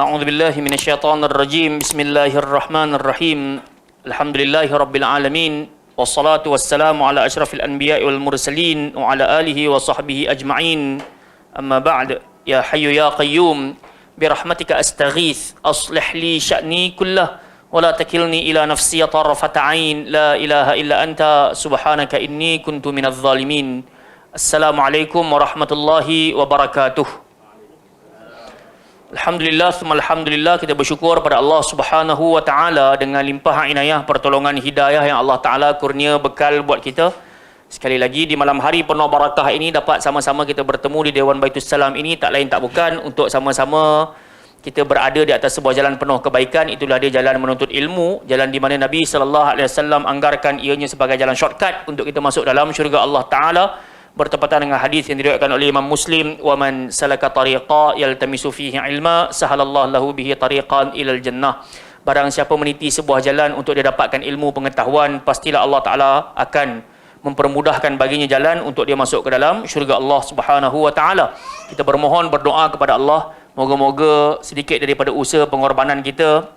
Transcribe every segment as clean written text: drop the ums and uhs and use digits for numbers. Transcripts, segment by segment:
A'udzu billahi minasyaitonir rajim. Bismillahirrahmanirrahim. Alhamdulillahi rabbil alamin. Wassalatu wassalamu ala asyrafil anbiya'i wal mursalin wa ala alihi wa sahbihi ajma'in. Amma ba'd. Ya hayyu ya qayyum bi rahmatika astaghits aslih li sya'ni kullah wa la takilni ila nafsi tarfata 'ain. La ilaha illa anta subhanaka inni kuntu minadh zalimin. Assalamualaikum warahmatullahi wabarakatuh. Alhamdulillah, alhamdulillah, kita bersyukur pada Allah Subhanahu wa taala dengan limpah inayah, pertolongan, hidayah yang Allah taala kurnia bekal buat kita. Sekali lagi di malam hari penuh barakah ini dapat sama-sama kita bertemu di Dewan Baitus Salam ini, tak lain tak bukan untuk sama-sama kita berada di atas sebuah jalan penuh kebaikan. Itulah dia jalan menuntut ilmu, jalan di mana Nabi sallallahu alaihi wasallam anggarkan ianya sebagai jalan shortcut untuk kita masuk dalam syurga Allah taala. Bertepatan dengan hadis yang diriwayatkan oleh Imam Muslim, wa man salaka tariqa yaltamisu fihi ilma sahalallahu lahu bihi tariqan ilal jannah. Barang siapa meniti sebuah jalan untuk dia dapatkan ilmu pengetahuan, pastilah Allah taala akan mempermudahkan baginya jalan untuk dia masuk ke dalam syurga Allah Subhanahu wa taala. Kita bermohon, berdoa kepada Allah, moga-moga sedikit daripada usaha pengorbanan kita,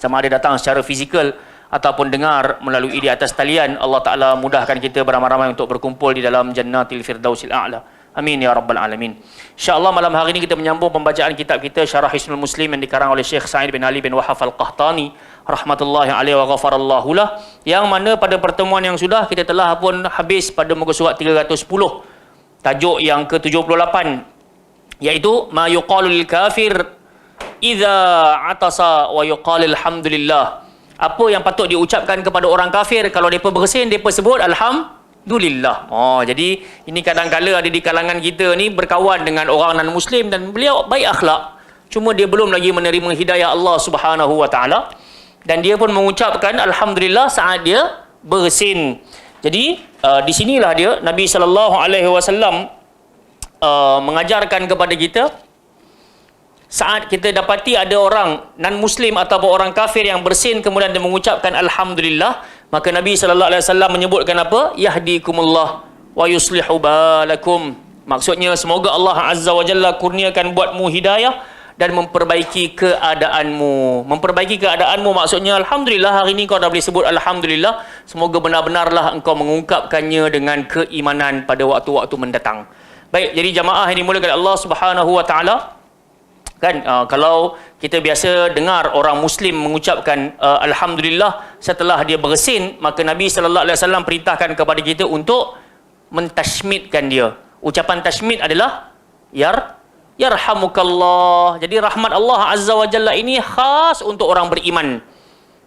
sama ada datang secara fizikal ataupun dengar melalui di atas talian, Allah Ta'ala mudahkan kita beramai-ramai untuk berkumpul di dalam Jannatil Firdausil A'la. Amin ya Rabbal Alamin. InsyaAllah malam hari ini kita menyambung pembacaan kitab kita Syarah Hisnul Muslim yang dikarang oleh Syekh Sa'id bin Ali bin Wahhaf Al-Qahtani rahmatullahi alaihi wa ghafarallahu lah, yang mana pada pertemuan yang sudah kita telah pun habis pada muka surat 310, tajuk yang ke-78, iaitu ma yuqalul kafir idza atasa wa yuqalil hamdulillah. Apa yang patut diucapkan kepada orang kafir kalau mereka bersin, mereka sebut alhamdulillah. Jadi ini kadang-kala ada di kalangan kita ni berkawan dengan orang non-muslim dan beliau baik akhlak, cuma dia belum lagi menerima hidayah Allah Subhanahu wa taala, dan dia pun mengucapkan alhamdulillah saat dia bersin. Jadi di sinilah dia Nabi sallallahu alaihi wasallam mengajarkan kepada kita, saat kita dapati ada orang non-muslim ataupun orang kafir yang bersin kemudian dia mengucapkan alhamdulillah, maka Nabi sallallahu alaihi wasallam menyebutkan apa? Yahdikumullah wa yuslihu balakum. Maksudnya semoga Allah azza wa jalla kurniakan buatmu hidayah dan memperbaiki keadaanmu. Memperbaiki keadaanmu maksudnya alhamdulillah hari ini kau dah boleh sebut alhamdulillah, semoga benar-benarlah engkau mengungkapkannya dengan keimanan pada waktu-waktu mendatang. Baik, jadi jamaah yang dimuliakan Allah Subhanahu wa taala, kan kalau kita biasa dengar orang muslim mengucapkan alhamdulillah setelah dia bersin, maka Nabi sallallahu alaihi wasallam perintahkan kepada kita untuk mentashmidkan dia. Ucapan tashmid adalah yarhamukallah. Jadi rahmat Allah azza wa jalla ini khas untuk orang beriman.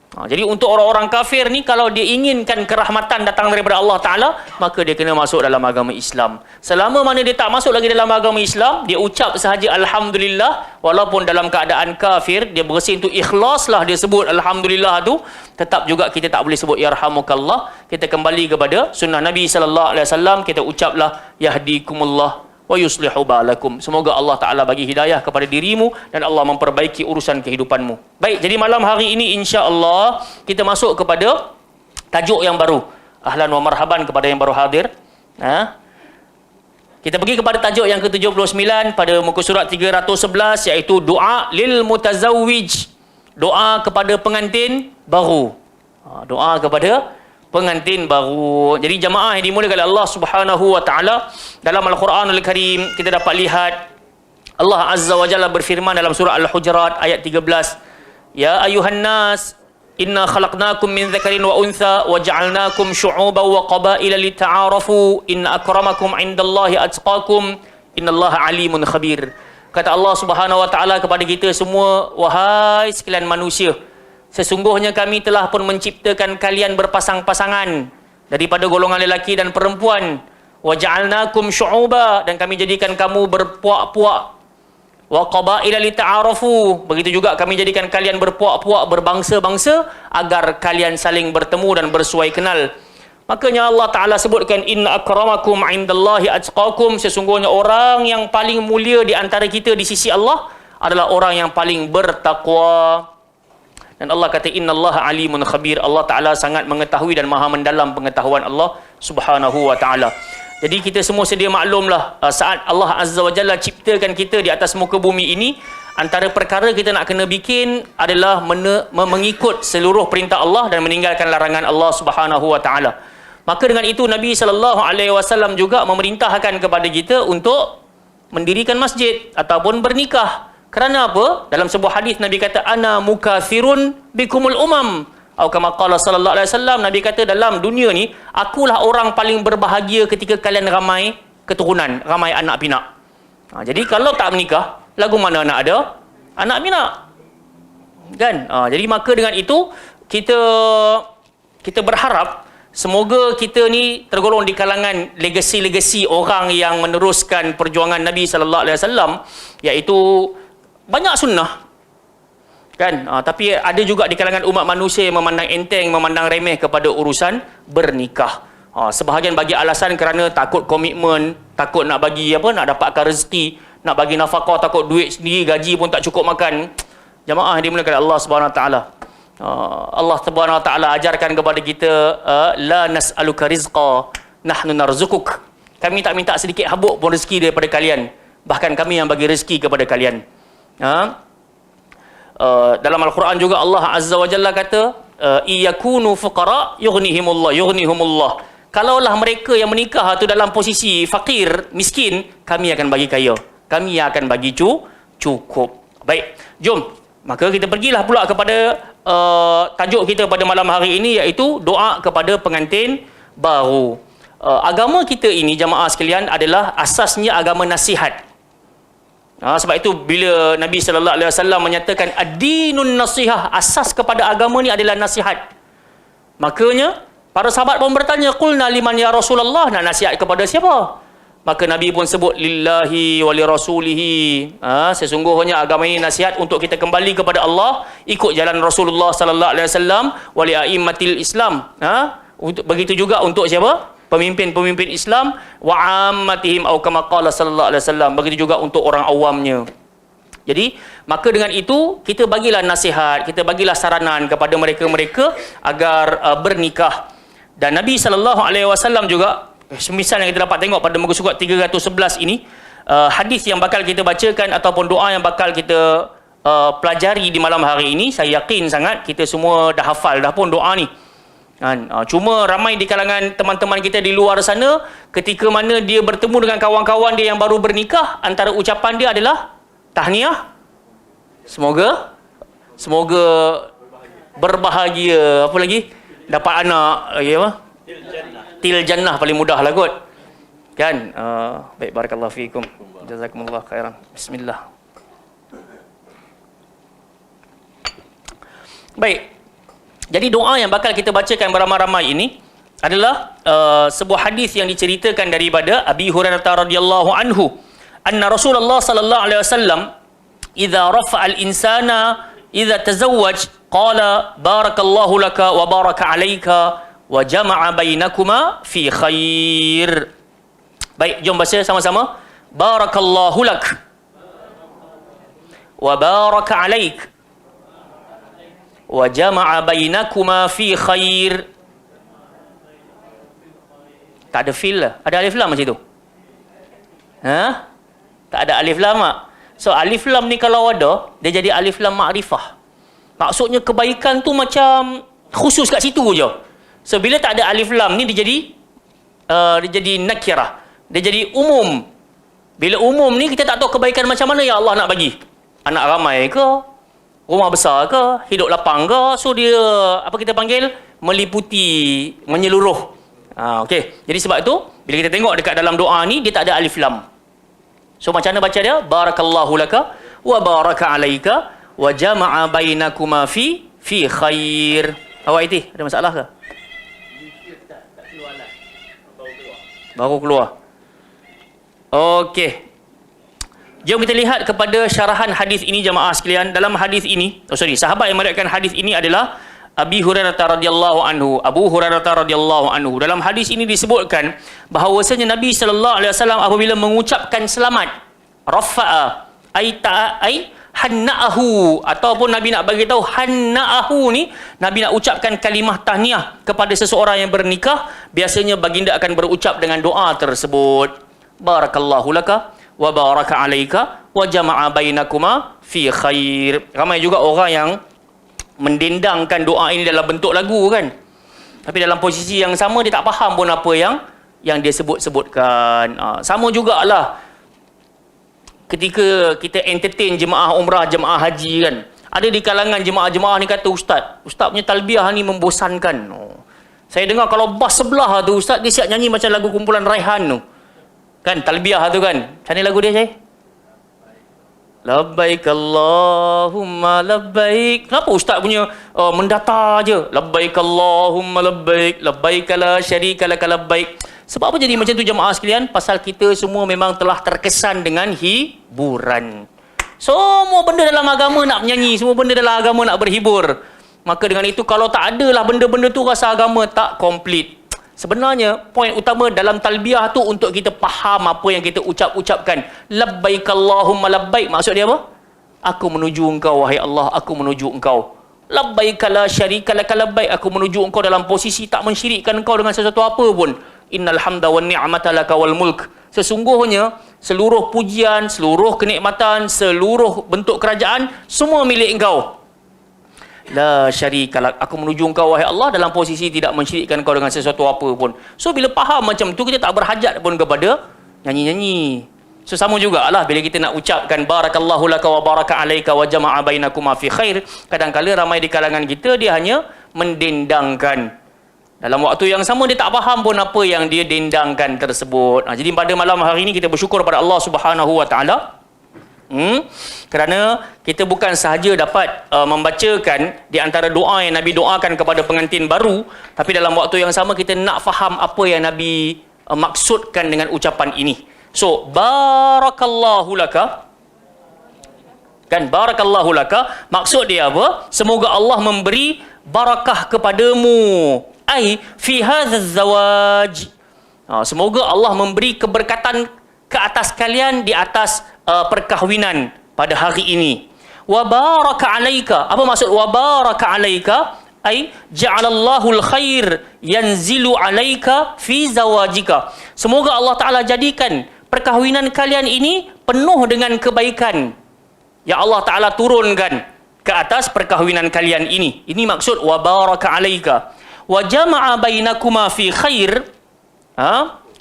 Jadi untuk orang-orang kafir ni, kalau dia inginkan kerahmatan datang daripada Allah Ta'ala, maka dia kena masuk dalam agama Islam. Selama mana dia tak masuk lagi dalam agama Islam, dia ucap sahaja alhamdulillah, walaupun dalam keadaan kafir, dia bersin tu ikhlaslah dia sebut alhamdulillah tu, tetap juga kita tak boleh sebut yarhamukallah. Kita kembali kepada sunnah Nabi sallallahu alaihi wasallam, kita ucaplah yahdikumullah wa yuslihu balakum. Semoga Allah Ta'ala bagi hidayah kepada dirimu dan Allah memperbaiki urusan kehidupanmu. Baik, jadi malam hari ini insya-Allah kita masuk kepada tajuk yang baru. Ahlan wa marhaban kepada yang baru hadir. Kita pergi kepada tajuk yang ke-79 pada muka surat 311, iaitu doa lil mutazawwij. Doa kepada pengantin baru. Doa kepada pengantin baru. Jadi jamaah yang dimuliakan oleh Allah Subhanahu wa taala, dalam Al-Quranul Karim kita dapat lihat Allah Azza wa Jalla berfirman dalam surah Al-Hujurat ayat 13, ya ayuhan nas inna khalaqnakum min dzakarin wa untha wa ja'alnakum syu'uban wa qabaila lita'arafu inna akramakum 'indallahi atqakum innallaha alimun khabir. Kata Allah Subhanahu wa taala kepada kita semua, wahai sekalian manusia, sesungguhnya kami telah pun menciptakan kalian berpasang-pasangan daripada golongan lelaki dan perempuan. Wa ja'alnakum syu'uba, dan kami jadikan kamu berpuak-puak. Wa qabaila lita'arafu, begitu juga kami jadikan kalian berpuak-puak, berbangsa-bangsa, agar kalian saling bertemu dan bersuai kenal. Makanya Allah Ta'ala sebutkan, inna akramakum 'indallahi atqakum, sesungguhnya orang yang paling mulia di antara kita di sisi Allah adalah orang yang paling bertakwa. Dan Allah kata innallaha alimun khabir, Allah Ta'ala sangat mengetahui dan maha mendalam pengetahuan Allah Subhanahu wa Ta'ala. Jadi kita semua sedia maklumlah, saat Allah Azza wa Jalla ciptakan kita di atas muka bumi ini, Antara perkara kita nak kena bikin adalah mengikut seluruh perintah Allah dan meninggalkan larangan Allah Subhanahu wa taala. Maka dengan itu Nabi sallallahu alaihi wasallam juga memerintahkan kepada kita untuk mendirikan masjid ataupun bernikah. Kerana apa? Dalam sebuah hadis Nabi kata ana mukathirun bikumul umam. Atau kama qala sallallahu alaihi wasallam, Nabi kata dalam dunia ni akulah orang paling berbahagia ketika kalian ramai keturunan, ramai anak pinak. Jadi kalau tak menikah, lagu mana nak ada anak pinak? Kan? Jadi maka dengan itu kita berharap semoga kita ni tergolong di kalangan legasi-legasi orang yang meneruskan perjuangan Nabi sallallahu alaihi wasallam, iaitu banyak sunnah. Kan? Tapi ada juga di kalangan umat manusia yang memandang enteng, memandang remeh kepada urusan bernikah. Sebahagian bagi alasan kerana takut komitmen, takut nak bagi nak dapatkan rezeki, nak bagi nafkah, takut duit sendiri, gaji pun tak cukup makan. Jemaah dimuliakan Allah Subhanahu Wa Taala. Allah Subhanahu Wa Taala ajarkan kepada kita la nas'aluka rizqa nahnu narzukuk. Kami tak minta sedikit habuk pun rezeki daripada kalian, bahkan kami yang bagi rezeki kepada kalian. Dalam Al-Quran juga Allah Azza wa Jalla kata iyakunu fuqara yughnihumullah. Kalaulah mereka yang menikah tu dalam posisi fakir, miskin, kami akan bagi kaya. Kami akan bagi cukup. Baik, jom. Maka kita pergilah pula kepada tajuk kita pada malam hari ini, iaitu doa kepada pengantin baru. Agama kita ini, jamaah sekalian, adalah asasnya agama nasihat. Sebab itu bila Nabi sallallahu alaihi wasallam menyatakan ad-dinun nasihah, asas kepada agama ni adalah nasihat. Makanya para sahabat pun bertanya, qulna liman ya Rasulullah, nak nasihat kepada siapa? Maka Nabi pun sebut lillahi wa li rasulihi. Sesungguhnya agama ini nasihat untuk kita kembali kepada Allah, ikut jalan Rasulullah sallallahu alaihi wasallam, wa li a'immatil Islam. Untuk begitu juga untuk siapa? Pemimpin-pemimpin Islam, wa ammatihim atau kama qala sallallahu alaihi wasallam, begitu juga untuk orang awamnya. Jadi maka dengan itu kita bagilah nasihat, kita bagilah saranan kepada mereka-mereka agar bernikah. Dan Nabi sallallahu alaihi wasallam juga, semisal yang kita dapat tengok pada muka surat 311 ini, hadis yang bakal kita bacakan ataupun doa yang bakal kita pelajari di malam hari ini, saya yakin sangat kita semua dah hafal dah pun doa ni. Cuma ramai di kalangan teman-teman kita di luar sana, ketika mana dia bertemu dengan kawan-kawan dia yang baru bernikah, antara ucapan dia adalah tahniah, semoga berbahagia, apa lagi, dapat anak lagi, apa, til jannah paling mudah lah kot, kan? Baik, barakallahu fiikum, jazakumullah khairan. Bismillah. Baik, jadi doa yang bakal kita bacakan beramai-ramai ini adalah sebuah hadis yang diceritakan daripada Abi Hurairah radhiyallahu anhu, anna Rasulullah sallallahu alaihi wasallam idza rafa'a al-insana idza tazawwaj qala barakallahu laka wa baraka alayka wa jama'a bainakuma fi khair. Baik, jom baca sama-sama. Barakallahu lak wa baraka alayk wa jama'a bainakuma fi khair. Tak ada fil lah. Ada alif lam macam tu? Tak ada alif lam tak? So alif lam ni kalau ada, dia jadi alif lam ma'rifah. Maksudnya kebaikan tu macam khusus kat situ je. So bila tak ada alif lam ni, dia jadi nakirah. Dia jadi umum. Bila umum ni kita tak tahu kebaikan macam mana ya Allah nak bagi. Anak ramai ke? Rumah besar ke, hidup lapang ke, so dia apa kita panggil meliputi, menyeluruh. Okey. Jadi sebab itu bila kita tengok dekat dalam doa ni, dia tak ada alif lam. So macam mana baca dia? Barakallahu laka wa baraka alayka wa jama'a bainakuma fi khair. Awak Iti, ada masalah ke? Baru keluar. Okey. Jom kita lihat kepada syarahan hadis ini, jemaah sekalian. Dalam hadis ini, sahabat yang meriwayatkan hadis ini adalah Abi Hurairah radhiyallahu anhu. Abu Hurairah radhiyallahu anhu. Dalam hadis ini disebutkan bahawasanya Nabi sallallahu alaihi wasallam apabila mengucapkan selamat, rafa'a ai hanna'ahu, ataupun Nabi nak bagi tahu hanna'ahu ni, Nabi nak ucapkan kalimah tahniah kepada seseorang yang bernikah, biasanya baginda akan berucap dengan doa tersebut. Barakallahu laka wa baraka alaika wa jama'a bainakuma fi khair. Ramai juga orang yang mendendangkan doa ini dalam bentuk lagu kan. Tapi dalam posisi yang sama dia tak faham pun apa yang dia sebut-sebutkan. Sama jugalah ketika kita entertain jemaah umrah, jemaah haji kan. Ada di kalangan jemaah-jemaah ni kata, Ustaz punya talbiah ni membosankan. Saya dengar kalau bas sebelah tu Ustaz, dia siap nyanyi macam lagu kumpulan Raihan tu. Kan, talbiah tu kan. Macam ni lagu dia, saya? Labbaik Allahumma labbaik. Kenapa Ustaz punya mendata je? Labbaik Allahumma labbaik. Labbaik la syarika laka labbaik. Sebab apa jadi macam tu jemaah sekalian? Pasal kita semua memang telah terkesan dengan hiburan. Semua benda dalam agama nak menyanyi, semua benda dalam agama nak berhibur. Maka dengan itu kalau tak adalah benda-benda tu, rasa agama tak komplit. Sebenarnya poin utama dalam talbiah tu untuk kita faham apa yang kita ucapkan. Labbaik Allahumma labbaik, maksud dia apa? Aku menuju engkau wahai Allah, aku menuju engkau. Labbaik la syarika laka labbaik, aku menuju engkau dalam posisi tak mensyirikkan engkau dengan sesuatu apa pun. Innal hamda wan ni'mata laka wal mulk. Sesungguhnya seluruh pujian, seluruh kenikmatan, seluruh bentuk kerajaan semua milik engkau. La syarika, aku menuju engkau wahai Allah dalam posisi tidak mensyirikkan engkau dengan sesuatu apa pun. So bila faham macam tu, kita tak berhajat pun kepada nyanyi-nyanyi. So sama jugalah bila kita nak ucapkan barakallahu laka wa baraka alaika wa jama'a bainakuma fi khair. Kadang-kadang ramai di kalangan kita dia hanya mendendangkan. Dalam waktu yang sama dia tak faham pun apa yang dia dendangkan tersebut. Jadi pada malam hari ini kita bersyukur pada Allah Subhanahu wa taala. Kerana kita bukan sahaja dapat membacakan di antara doa yang Nabi doakan kepada pengantin baru, tapi dalam waktu yang sama kita nak faham apa yang Nabi maksudkan dengan ucapan ini. So, barakallahu laka, kan, barakallahu laka, maksud dia apa? Semoga Allah memberi barakah kepadamu, ai fi hadzal zawaj. Semoga Allah memberi keberkatan ke atas kalian di atas perkahwinan pada hari ini. Wa baraka alaika. Apa maksud wa baraka alaika? Ai ja'alallahu al-khair yanzilu alaika fi zawajika. Semoga Allah Taala jadikan perkahwinan kalian ini penuh dengan kebaikan. Ya Allah Taala turunkan ke atas perkahwinan kalian ini. Ini maksud wa baraka alaika. Wa jama'a bainakuma fi khair.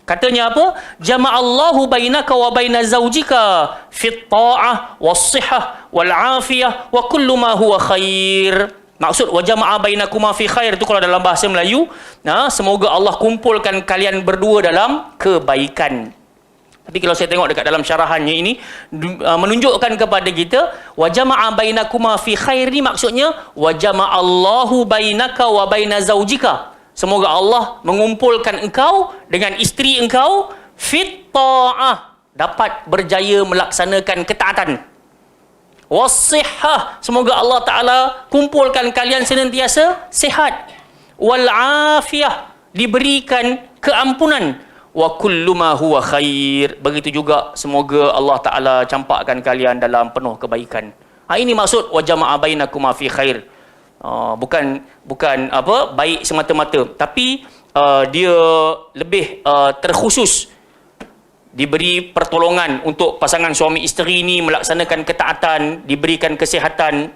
Katanya apa? Jama'allahu bainaka wa baina zawjika fit ta'ah was sihah wal afiyah wa kullu ma huwa khair. Maksud wa jama'a bainakuma fi khair itu kalau dalam bahasa Melayu, semoga Allah kumpulkan kalian berdua dalam kebaikan. Tapi kalau saya tengok dekat dalam syarahannya ini menunjukkan kepada kita wa jama'a bainakuma fi khair ni maksudnya wa jama'allahu bainaka wa baina zawjika. Semoga Allah mengumpulkan engkau dengan isteri engkau fit ta'ah, dapat berjaya melaksanakan ketaatan. Was-sihhah, semoga Allah Taala kumpulkan kalian senantiasa sihat. Wal afiyah, diberikan keampunan. Wa kullu ma huwa khair, begitu juga semoga Allah Taala campakkan kalian dalam penuh kebaikan. Ini maksud wa jama'a bainakuma fi khair. Bukan apa baik semata-mata, tapi dia lebih terkhusus diberi pertolongan untuk pasangan suami isteri ini melaksanakan ketaatan, diberikan kesihatan,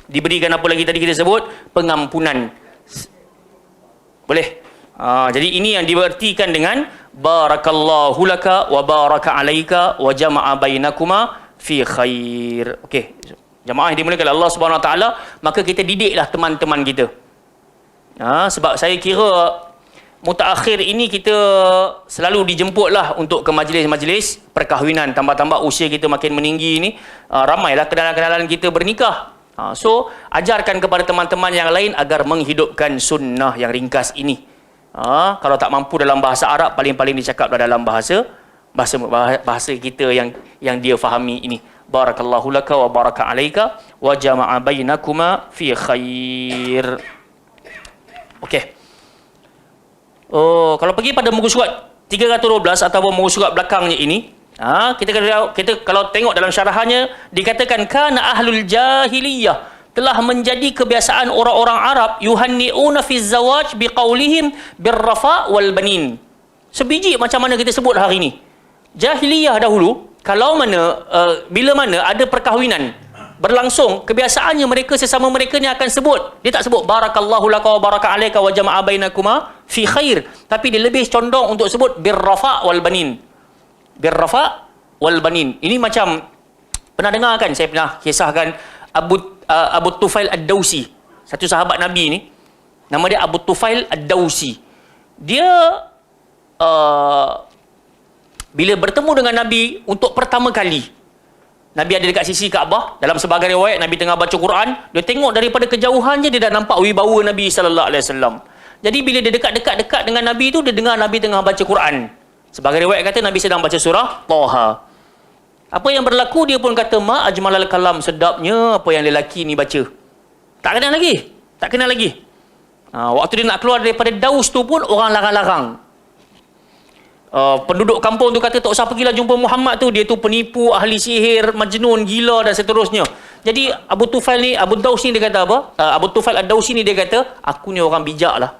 diberikan apa lagi tadi kita sebut, pengampunan. Boleh? Jadi ini yang diartikan dengan barakallahu laka wa baraka alaika wa jama'a bainakuma fi khair. Okey. Jemaah yang dimuliakan Allah Subhanahu Wa Taala, maka kita didiklah teman-teman kita. Sebab saya kira mutaakhir ini kita selalu dijemputlah untuk ke majlis-majlis perkahwinan. Tambah-tambah usia kita makin meninggi ini, ramailah kenalan-kenalan kita bernikah. So, ajarkan kepada teman-teman yang lain agar menghidupkan sunnah yang ringkas ini. Kalau tak mampu dalam bahasa Arab, paling-paling dicakap dalam bahasa kita yang dia fahami ini. Barakallahu laka wa baraka alaika wa jama'a bainakuma fi khair. Okey. Kalau pergi pada muka surat 312 ataupun muka surat belakangnya ini, kita kalau tengok dalam syarahannya dikatakan kana ahlul jahiliyah, telah menjadi kebiasaan orang-orang Arab yuhanni'una fi zawaj biqaulihim birrafa wal banin. Sebiji macam mana kita sebut hari ini. Jahiliyah dahulu, kalau mana bila mana ada perkahwinan berlangsung, kebiasaannya mereka sesama mereka ni akan sebut, dia tak sebut barakallahu laka wa baraka alayka wa jama'a bainakuma fi khair, tapi dia lebih condong untuk sebut birrafa wal banin. Birrafa wal banin. Ini macam pernah dengar kan, saya pernah kisahkan Abu Tufail Ad-Dawsi, satu sahabat Nabi ni, nama dia Abu Tufail Ad-Dawsi. Dia bila bertemu dengan Nabi untuk pertama kali, Nabi ada dekat sisi Kaabah. Dalam sebahagian riwayat, Nabi tengah baca Quran, dia tengok daripada kejauhan je, dia dah nampak wibawa Nabi SAW. Jadi bila dia dekat dengan Nabi tu, dia dengar Nabi tengah baca Quran. Sebahagian riwayat kata Nabi sedang baca surah Taha. Apa yang berlaku, dia pun kata, ma ajmalal kalam, sedapnya apa yang lelaki ni baca. Tak kenal lagi. Waktu dia nak keluar daripada Daus tu pun, orang larang-larang. Penduduk kampung tu kata, tak usah pergilah jumpa Muhammad tu, dia tu penipu, ahli sihir, majnun, gila dan seterusnya. Jadi Abu Daus ni dia kata apa? Abu Tufail Ad-Dawsi ni dia kata, aku ni orang bijak lah,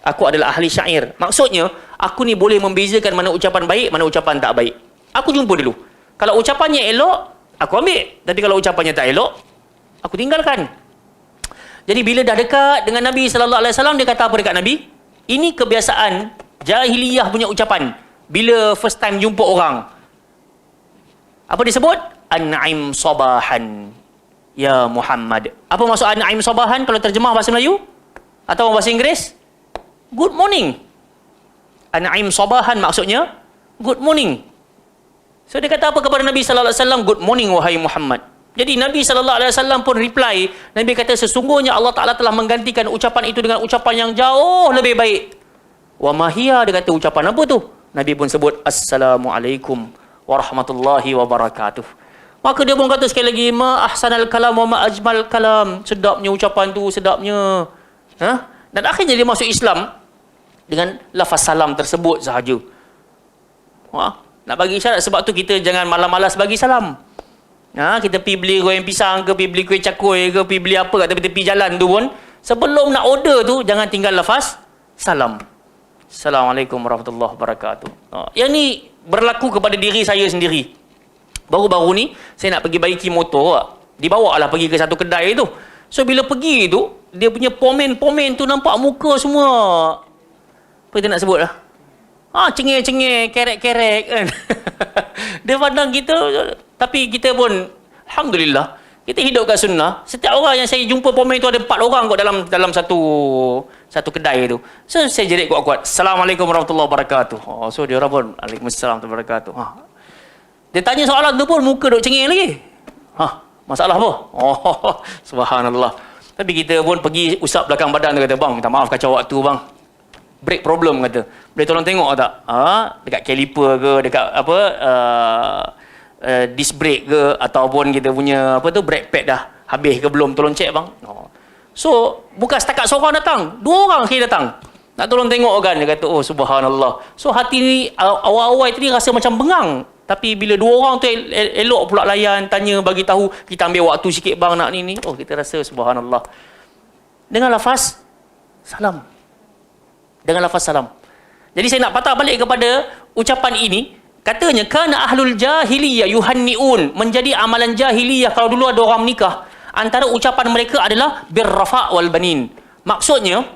aku adalah ahli syair. Maksudnya, aku ni boleh membezakan mana ucapan baik, mana ucapan tak baik. Aku jumpa dulu, kalau ucapannya elok, aku ambil, tapi kalau ucapannya tak elok, aku tinggalkan. Jadi bila dah dekat dengan Nabi SAW, dia kata apa dekat Nabi? Ini kebiasaan jahiliyah punya ucapan bila first time jumpa orang. Apa disebut? An-na'im sabahan ya Muhammad. Apa maksud an-na'im sabahan kalau terjemah bahasa Melayu atau bahasa Inggeris? Good morning. An-na'im sabahan maksudnya good morning. So dia kata apa kepada Nabi sallallahu alaihi wasallam? Good morning wahai Muhammad. Jadi Nabi sallallahu alaihi wasallam pun reply, Nabi kata sesungguhnya Allah Taala telah menggantikan ucapan itu dengan ucapan yang jauh lebih baik. Wa mahia, dia kata ucapan apa tu? Nabi pun sebut assalamualaikum warahmatullahi wabarakatuh. Maka dia pun kata sekali lagi, ma ahsanal kalam wa ma ajmal kalam. Sedapnya ucapan tu, sedapnya. Dan akhirnya dia masuk Islam dengan lafaz salam tersebut sahaja. Nak bagi isyarat, sebab tu kita jangan malas-malas bagi salam. Kita pergi beli goreng pisang ke, pergi beli kuih cakoi ke, pergi beli apa kat tepi-tepi jalan tu pun, sebelum nak order tu, jangan tinggal lafaz salam. Assalamualaikum warahmatullahi wabarakatuh. Yang ni berlaku kepada diri saya sendiri. Baru-baru ni, saya nak pergi baiki motor. Dibawa lah pergi ke satu kedai tu. So, bila pergi tu, dia punya pomen-pomen tu nampak muka semua. Apa kita nak sebut lah? Cengeng-cengeng, kerek-kerek kan. Dia pandang kita, tapi kita pun, alhamdulillah, kita hidup kat sunnah. Setiap orang yang saya jumpa pomen tu ada 4 orang kot dalam satu kedai tu. So saya jerit kuat-kuat, Assalamualaikum warahmatullahi wabarakatuh. So dia orang pun, Waalaikumsalam warahmatullahi wabarakatuh. Dia tanya soalan tu pun muka duk cengeng lagi. Masalah apa? Subhanallah. Tapi kita pun pergi usap belakang badan, dia kata, bang, minta maaf kacau waktu bang. Break problem kata. Boleh tolong tengok tak? Dekat caliper ke, dekat apa disc brake ke, ataupun kita punya apa tu brake pad dah habis ke belum, tolong cek bang. So bukan setakat seorang datang, 2 orang sekali datang nak tolong tengok kan. Dia kata, oh subhanallah. So hati ni awal-awal tadi rasa macam bengang, tapi bila 2 orang tu elok pula layan, tanya, bagi tahu, kita ambil waktu sikit bang nak ni, oh kita rasa subhanallah. Dengan lafaz salam. Jadi saya nak patah balik kepada ucapan ini. Katanya, kana ahlul jahiliyah yuhanni'un. Menjadi amalan jahiliyah kalau dulu ada orang menikah, antara ucapan mereka adalah birrafa wal banin. Maksudnya,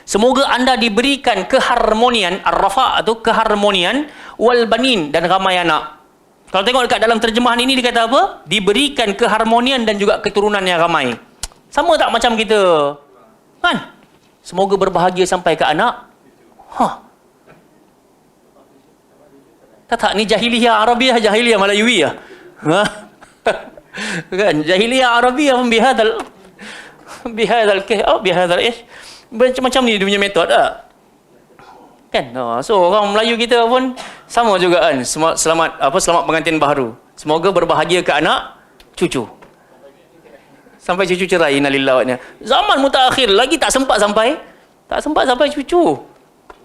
semoga anda diberikan keharmonian, ar-rafa tu keharmonian, wal banin, dan ramai anak. Kalau tengok dekat dalam terjemahan ini, dia kata apa? Diberikan keharmonian dan juga keturunan yang ramai. Sama tak macam kita? Kan? Semoga berbahagia sampai ke anak. Tak, ni jahiliyah Arabiah, jahiliyah Melayuiyah. Kan? Jahiliyah Arabiah pun bihadal ish. Macam ni dia punya metod tak? Kan? So orang Melayu kita pun sama juga kan. Selamat pengantin baharu. Semoga berbahagia ke anak cucu. Sampai cucu cerai, innalillahi wa inna. Zaman mutaakhir lagi tak sempat sampai cucu.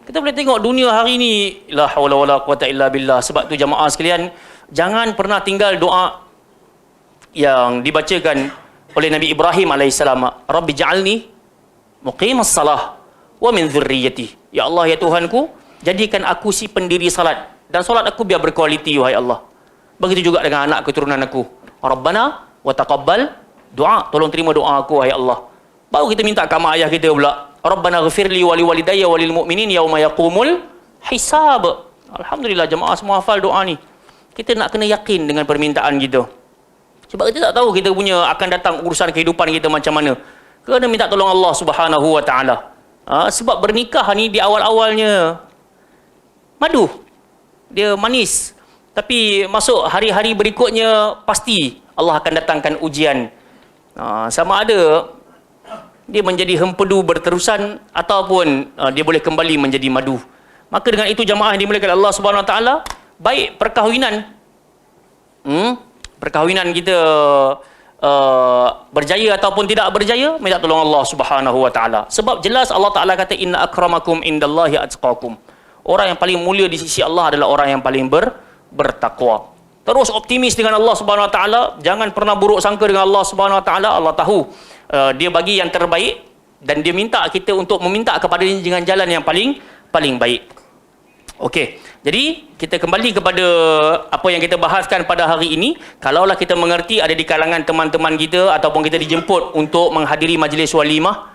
Kita boleh tengok dunia hari ni, la haula wala quwata illa billah. Sebab tu jamaah sekalian, jangan pernah tinggal doa yang dibacakan oleh Nabi Ibrahim alaihissalam. Rabbi ja'alni muqimas salah wa min dzurriyyati. Ya Allah, ya Tuhanku, jadikan aku si pendiri salat, dan salat aku biar berkualiti wahai Allah. Begitu juga dengan anak keturunan aku. Rabbana wa taqabbal du'a. Tolong terima doa aku, wahai Allah. Baru kita minta ke mak ayah kita pula. Rabbana ghfirli wa liwalidayya wa lil mu'minin yauma yaqumul hisab. Alhamdulillah jemaah semua hafal doa ni. Kita nak kena yakin dengan permintaan kita. Sebab kita tak tahu kita punya akan datang urusan kehidupan kita macam mana. Kena minta tolong Allah Subhanahu wa taala. Sebab bernikah ni di awal-awalnya madu. Dia manis. Tapi masuk hari-hari berikutnya pasti Allah akan datangkan ujian. Sama ada dia menjadi hempedu berterusan ataupun dia boleh kembali menjadi madu. Maka dengan itu jamaah yang dimuliakan Allah Subhanahu Wa Taala, baik perkahwinan, perkahwinan kita berjaya ataupun tidak berjaya, minta tolong Allah Subhanahu Wa Taala. Sebab jelas Allah Taala kata inna akramakum indallahi atqakum. Orang yang paling mulia di sisi Allah adalah orang yang paling bertakwa. Terus optimis dengan Allah Subhanahu Wa Taala, jangan pernah buruk sangka dengan Allah Subhanahu Wa Taala. Allah tahu dia bagi yang terbaik dan dia minta kita untuk meminta kepada dia dengan jalan yang paling baik. Okey. Jadi kita kembali kepada apa yang kita bahaskan pada hari ini. Kalaulah kita mengerti ada di kalangan teman-teman kita ataupun kita dijemput untuk menghadiri majlis walimah,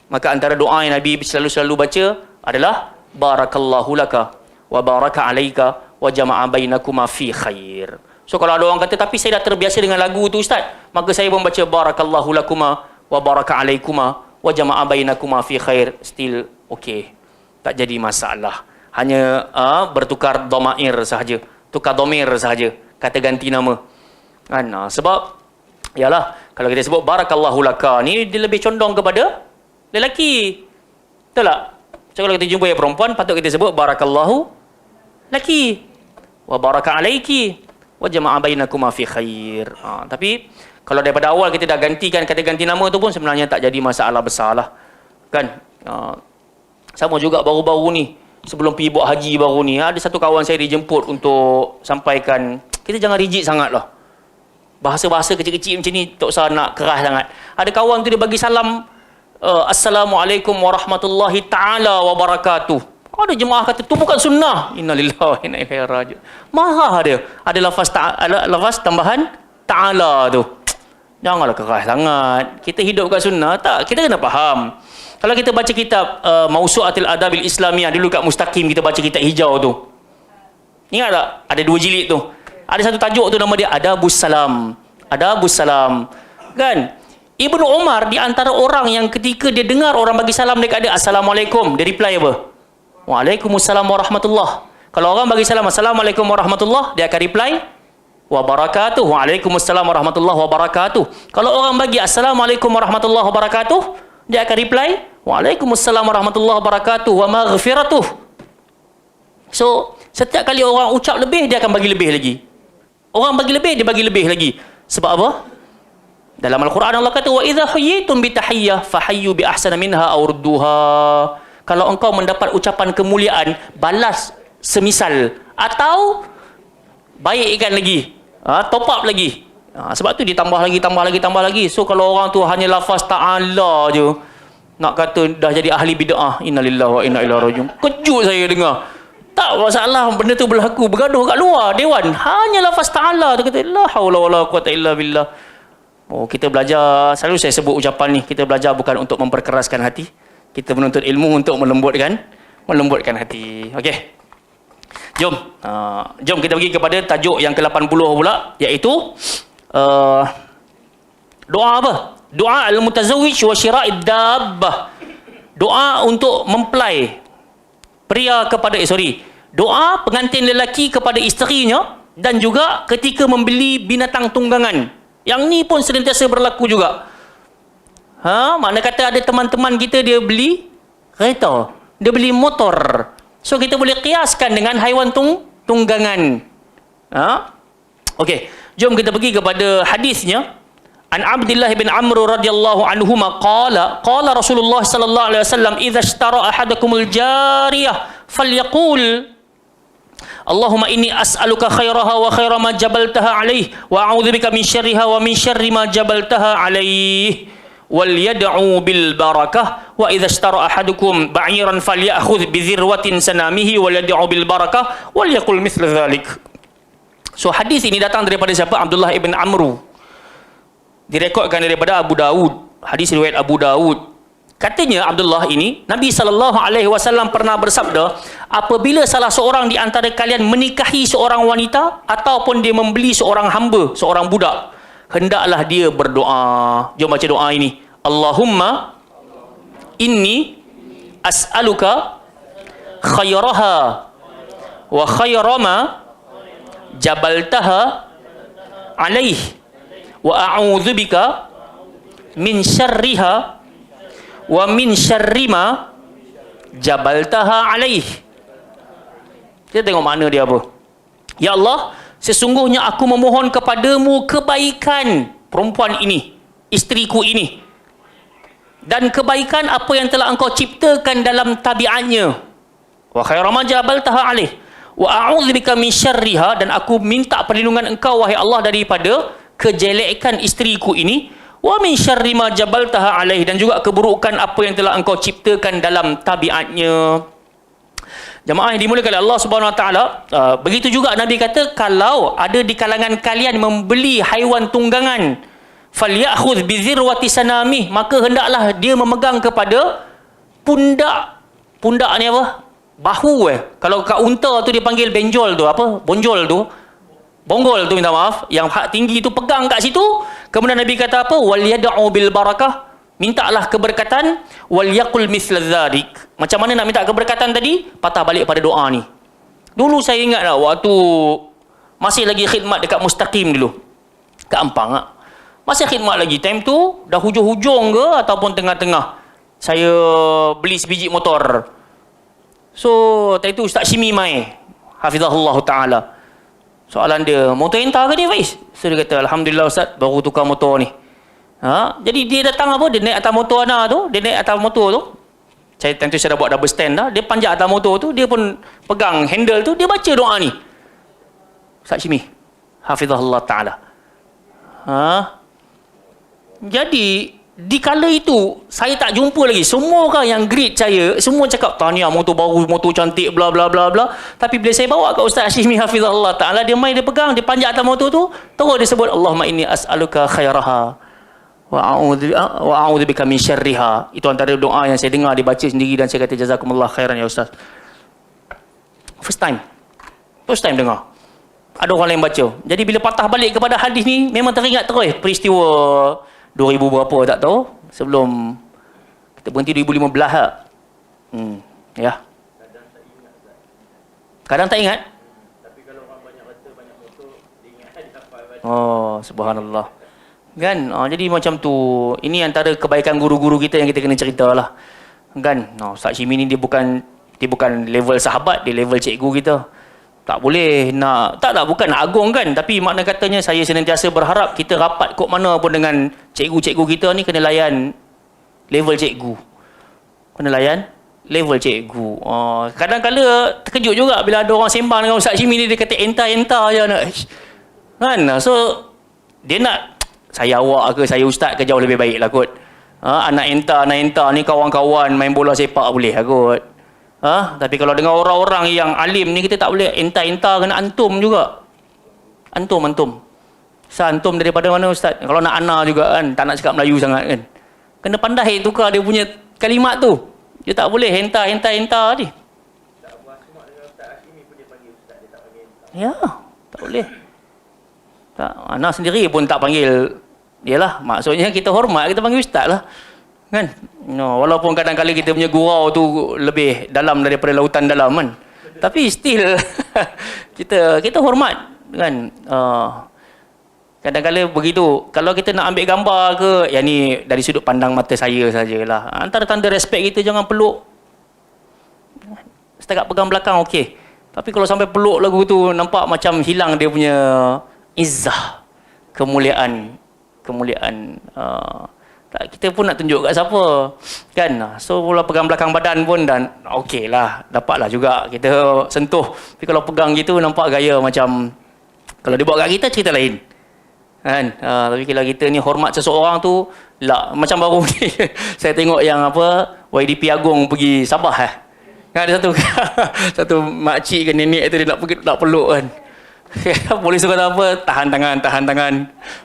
maka antara doa yang Nabi selalu baca adalah barakallahu laka wa baraka alaika wa jama'a bainakuma fi khair. So kalau ada orang kata tapi saya dah terbiasa dengan lagu tu ustaz, maka saya pun baca barakallahu lakuma wa baraka alaikuma wa jama'a bainakuma fi khair, still okey. Tak jadi masalah. Hanya bertukar dhamair sahaja, tukar dhamir sahaja, kata ganti nama. Kan? Sebab yalah kalau kita sebut barakallahu laka ni dia lebih condong kepada lelaki. Betul tak? So kalau kita jumpa yang perempuan patut kita sebut barakallahu laki wa baraka alaiki wa jama'a bainakuma fi khair. Tapi kalau daripada awal kita dah gantikan kata ganti nama tu pun sebenarnya tak jadi masalah besarlah. Kan? Sama juga baru-baru ni sebelum pergi buat haji baru ni, ada satu kawan saya dijemput untuk sampaikan, kita jangan rigid sangat lah. Bahasa-bahasa kecil-kecil macam ni tak usah nak keras sangat. Ada kawan tu dia bagi salam, Assalamualaikum warahmatullahi ta'ala wabarakatuh. Ada jemaah kata, tu bukan sunnah. Innalillahi wa inna ilaihi raji'un. Marah dia. Ada lafaz tambahan ta'ala tu. Janganlah keras sangat. Kita hidup kat sunnah, tak? Kita kena faham. Kalau kita baca kitab Mausu'atul Adabil Islamiyah dulu kat Mustaqim, kita baca kitab hijau tu. Ingat tak? Ada 2 jilid tu. Ada satu tajuk tu nama dia Adabus Salam. Adabus Salam. Kan? Ibnu Umar di antara orang yang ketika dia dengar orang bagi salam dekat dia, Assalamualaikum, dia reply apa? Waalaikumsalam warahmatullah. Kalau orang bagi salam Assalamualaikum warahmatullah, dia akan reply wabarakatuh. Waalaikumsalam warahmatullah wabarakatuh. Kalau orang bagi Assalamualaikum warahmatullah wabarakatuh, dia akan reply waalaikumsalam warahmatullahi wabarakatuh wa maghfiratuh. So setiap kali orang ucap lebih, dia akan bagi lebih lagi. Orang bagi lebih, dia bagi lebih lagi. Sebab apa? Dalam Al-Quran Allah kata wa idza huyyitum bi tahiyyah fahayyu bi ahsana minha aw rudduha. Kalau engkau mendapat ucapan kemuliaan, balas semisal atau baikkan lagi. Top up lagi. Sebab tu dia tambah lagi. So kalau orang tu hanya lafaz ta'ala je, nak kata dah jadi ahli bid'ah, innalillahi wa inna ilaihi raji'un. Kejut saya dengar. Tak masalah benda tu berlaku, bergaduh kat luar dewan, hanya lafaz ta'ala tu kata la haula wala quwata illa billah. Kita belajar, selalu saya sebut ucapan ni, kita belajar bukan untuk memperkeraskan hati, kita menuntut ilmu untuk melembutkan hati. Okey. Jom kita pergi kepada tajuk yang ke-80 pula, iaitu doa apa? Doa al-mutazawwij wa syira'id dabbah. Doa untuk mempelai pria kepada doa pengantin lelaki kepada isterinya dan juga ketika membeli binatang tunggangan. Yang ni pun senantiasa berlaku juga. Makna kata ada teman-teman kita dia beli kereta, dia beli motor. So kita boleh kiaskan dengan haiwan tunggangan. Okey, jom kita pergi kepada hadisnya. An Abdullah bin Amr radhiyallahu anhuma qala Rasulullah sallallahu alaihi wasallam idza ishtara ahadakumul jariyah falyaqul Allahumma inni as'aluka khairaha wa khaira ma jabaltaha alaihi wa a'udzubika min syarriha wa min syarri ma jabaltaha alaihi wal yad'u bil barakah wa idza ishtara ahadukum ba'iran falyakhudh bi dhirwatin sanamihi wal yad'u bil barakah wal yaqul mithla dhalik. So hadis ini datang daripada siapa? Abdullah ibn Amru. Direkodkan daripada Abu Daud. Hadis riwayat Abu Daud. Katanya Abdullah ini, Nabi SAW pernah bersabda, apabila salah seorang di antara kalian menikahi seorang wanita ataupun dia membeli seorang hamba, seorang budak, hendaklah dia berdoa. Jom baca doa ini. Allahumma inni as'aluka khairaha wa khairama jabaltaha alaih wa a'udzubika min syarriha wa min syarri ma jabaltaha alaih. Kita tengok makna dia apa. Ya Allah, sesungguhnya aku memohon kepadamu kebaikan perempuan ini, isteriku ini, dan kebaikan apa yang telah engkau ciptakan dalam tabiatnya. Wa khairu ma jabaltaha alaih wa a'udzubika min syarriha, dan aku minta perlindungan engkau wahai Allah daripada kejelekan isteriku ini. Wa min syarri ma jabaltaha alaih, dan juga keburukan apa yang telah engkau ciptakan dalam tabiatnya. Jemaah yang dimuliakan oleh Allah Subhanahu Wa Taala, begitu juga Nabi kata, kalau ada di kalangan kalian membeli haiwan tunggangan, falyakhudh bi zirwati sanamih, maka hendaklah dia memegang kepada pundak. Pundak ni apa? Bahu Kalau kat unta tu dia panggil benjol tu, apa? Bonjol tu. Bonggol tu, minta maaf, yang hak tinggi tu pegang kat situ. Kemudian Nabi kata apa? Wal yad'u bil barakah, mintalah keberkatan. Wal yaqul mithla dzalik. Macam mana nak minta keberkatan tadi? Patah balik pada doa ni. Dulu saya ingat lah, waktu masih lagi khidmat dekat Mustaqim dulu, kat Ampang lah. Masih khidmat lagi, time tu dah hujung-hujung ke ataupun tengah-tengah, saya beli sebiji motor. So time tu Ustaz Syimi mai, hafizahullah ta'ala. Soalan dia, motor hentar ke dia Faiz? So dia kata, Alhamdulillah Ustaz, baru tukar motor ni. Jadi dia datang apa? Dia naik atas motor Ana tu. Dia naik atas motor tu. Tentu saya dah buat double stand dah. Dia panjat atas motor tu. Dia pun pegang handle tu. Dia baca doa ni. Ustaz Syimi, hafizahullah ta'ala. Jadi di kala itu saya tak jumpa lagi. Semua orang yang greet saya, semua cakap tahniah motor baru, motor cantik, bla bla bla bla. Tapi bila saya bawa kat Ustaz Syimi hafizahullah ta'ala, dia main, dia pegang, dia panjat atas motor tu, terus dia sebut Allahumma inni as'aluka khairaha wa a'udzubika min syarriha. Itu antara doa yang saya dengar dia baca sendiri, dan saya kata jazakumullah khairan ya Ustaz. First time dengar ada orang lain baca. Jadi bila patah balik kepada hadis ni, memang teringat terus peristiwa 2000 berapa tak tahu, sebelum kita berhenti 2015 lah. Ya. Kadang tak ingat. Tapi kalau orang banyak baca, banyak foto, dia ingat dia hafal baca. Oh, subhanallah. Kan? Jadi macam tu. Ini antara kebaikan guru-guru kita yang kita kena ceritalah. Kan? Ustaz Syimi ni dia bukan level sahabat, dia level cikgu kita. Tak boleh nak, bukan nak agung kan, tapi makna katanya saya senantiasa berharap kita rapat kok mana pun dengan cikgu-cikgu kita ni, kena layan level cikgu. Kena layan level cikgu. Kadang-kadang terkejut juga bila ada orang sembang dengan Ustaz Syimi ni, dia kata entah-entah je nak. Kan? So dia nak saya awak ke saya ustaz ke jauh lebih baik lah kot. Anak entah ni kawan-kawan main bola sepak boleh lah kot. Tapi kalau dengan orang-orang yang alim ni, kita tak boleh entah-entah, kena antum juga. Antum. Antum daripada mana Ustaz? Kalau nak ana juga kan, tak nak cakap Melayu sangat kan. Kena pandai tukar dia punya kalimat tu. Dia tak boleh entah ni. Tak puas semak dengan Ustaz Hashimi pun dia panggil Ustaz, dia tak panggil entah. Ya, tak boleh. Tak, ana sendiri pun tak panggil. Yalah, maksudnya kita hormat, kita panggil Ustaz lah. Kan? Walaupun kadang-kadang kita punya gurau tu lebih dalam daripada lautan dalam kan. Tapi still kita hormat kan. Kadang-kadang begitu. Kalau kita nak ambil gambar ke, yang ni dari sudut pandang mata saya sajalah. Antara tanda respect kita, jangan peluk. Setakat pegang belakang okey. Tapi kalau sampai peluk lagu tu, nampak macam hilang dia punya izzah, kemuliaan. Kita pun nak tunjuk kat siapa kan. So kalau pegang belakang badan pun dan okey lah, dapatlah juga kita sentuh. Tapi kalau pegang gitu nampak gaya macam, kalau dia buat kat kita cerita lain kan. Tapi kalau kita ni hormat seseorang tu lah, macam baru ni saya tengok yang apa, YDP Agong pergi Sabah kan, ada satu makcik ke nenek tu dia nak peluk kan. Polis tu kata apa? Tahan tangan.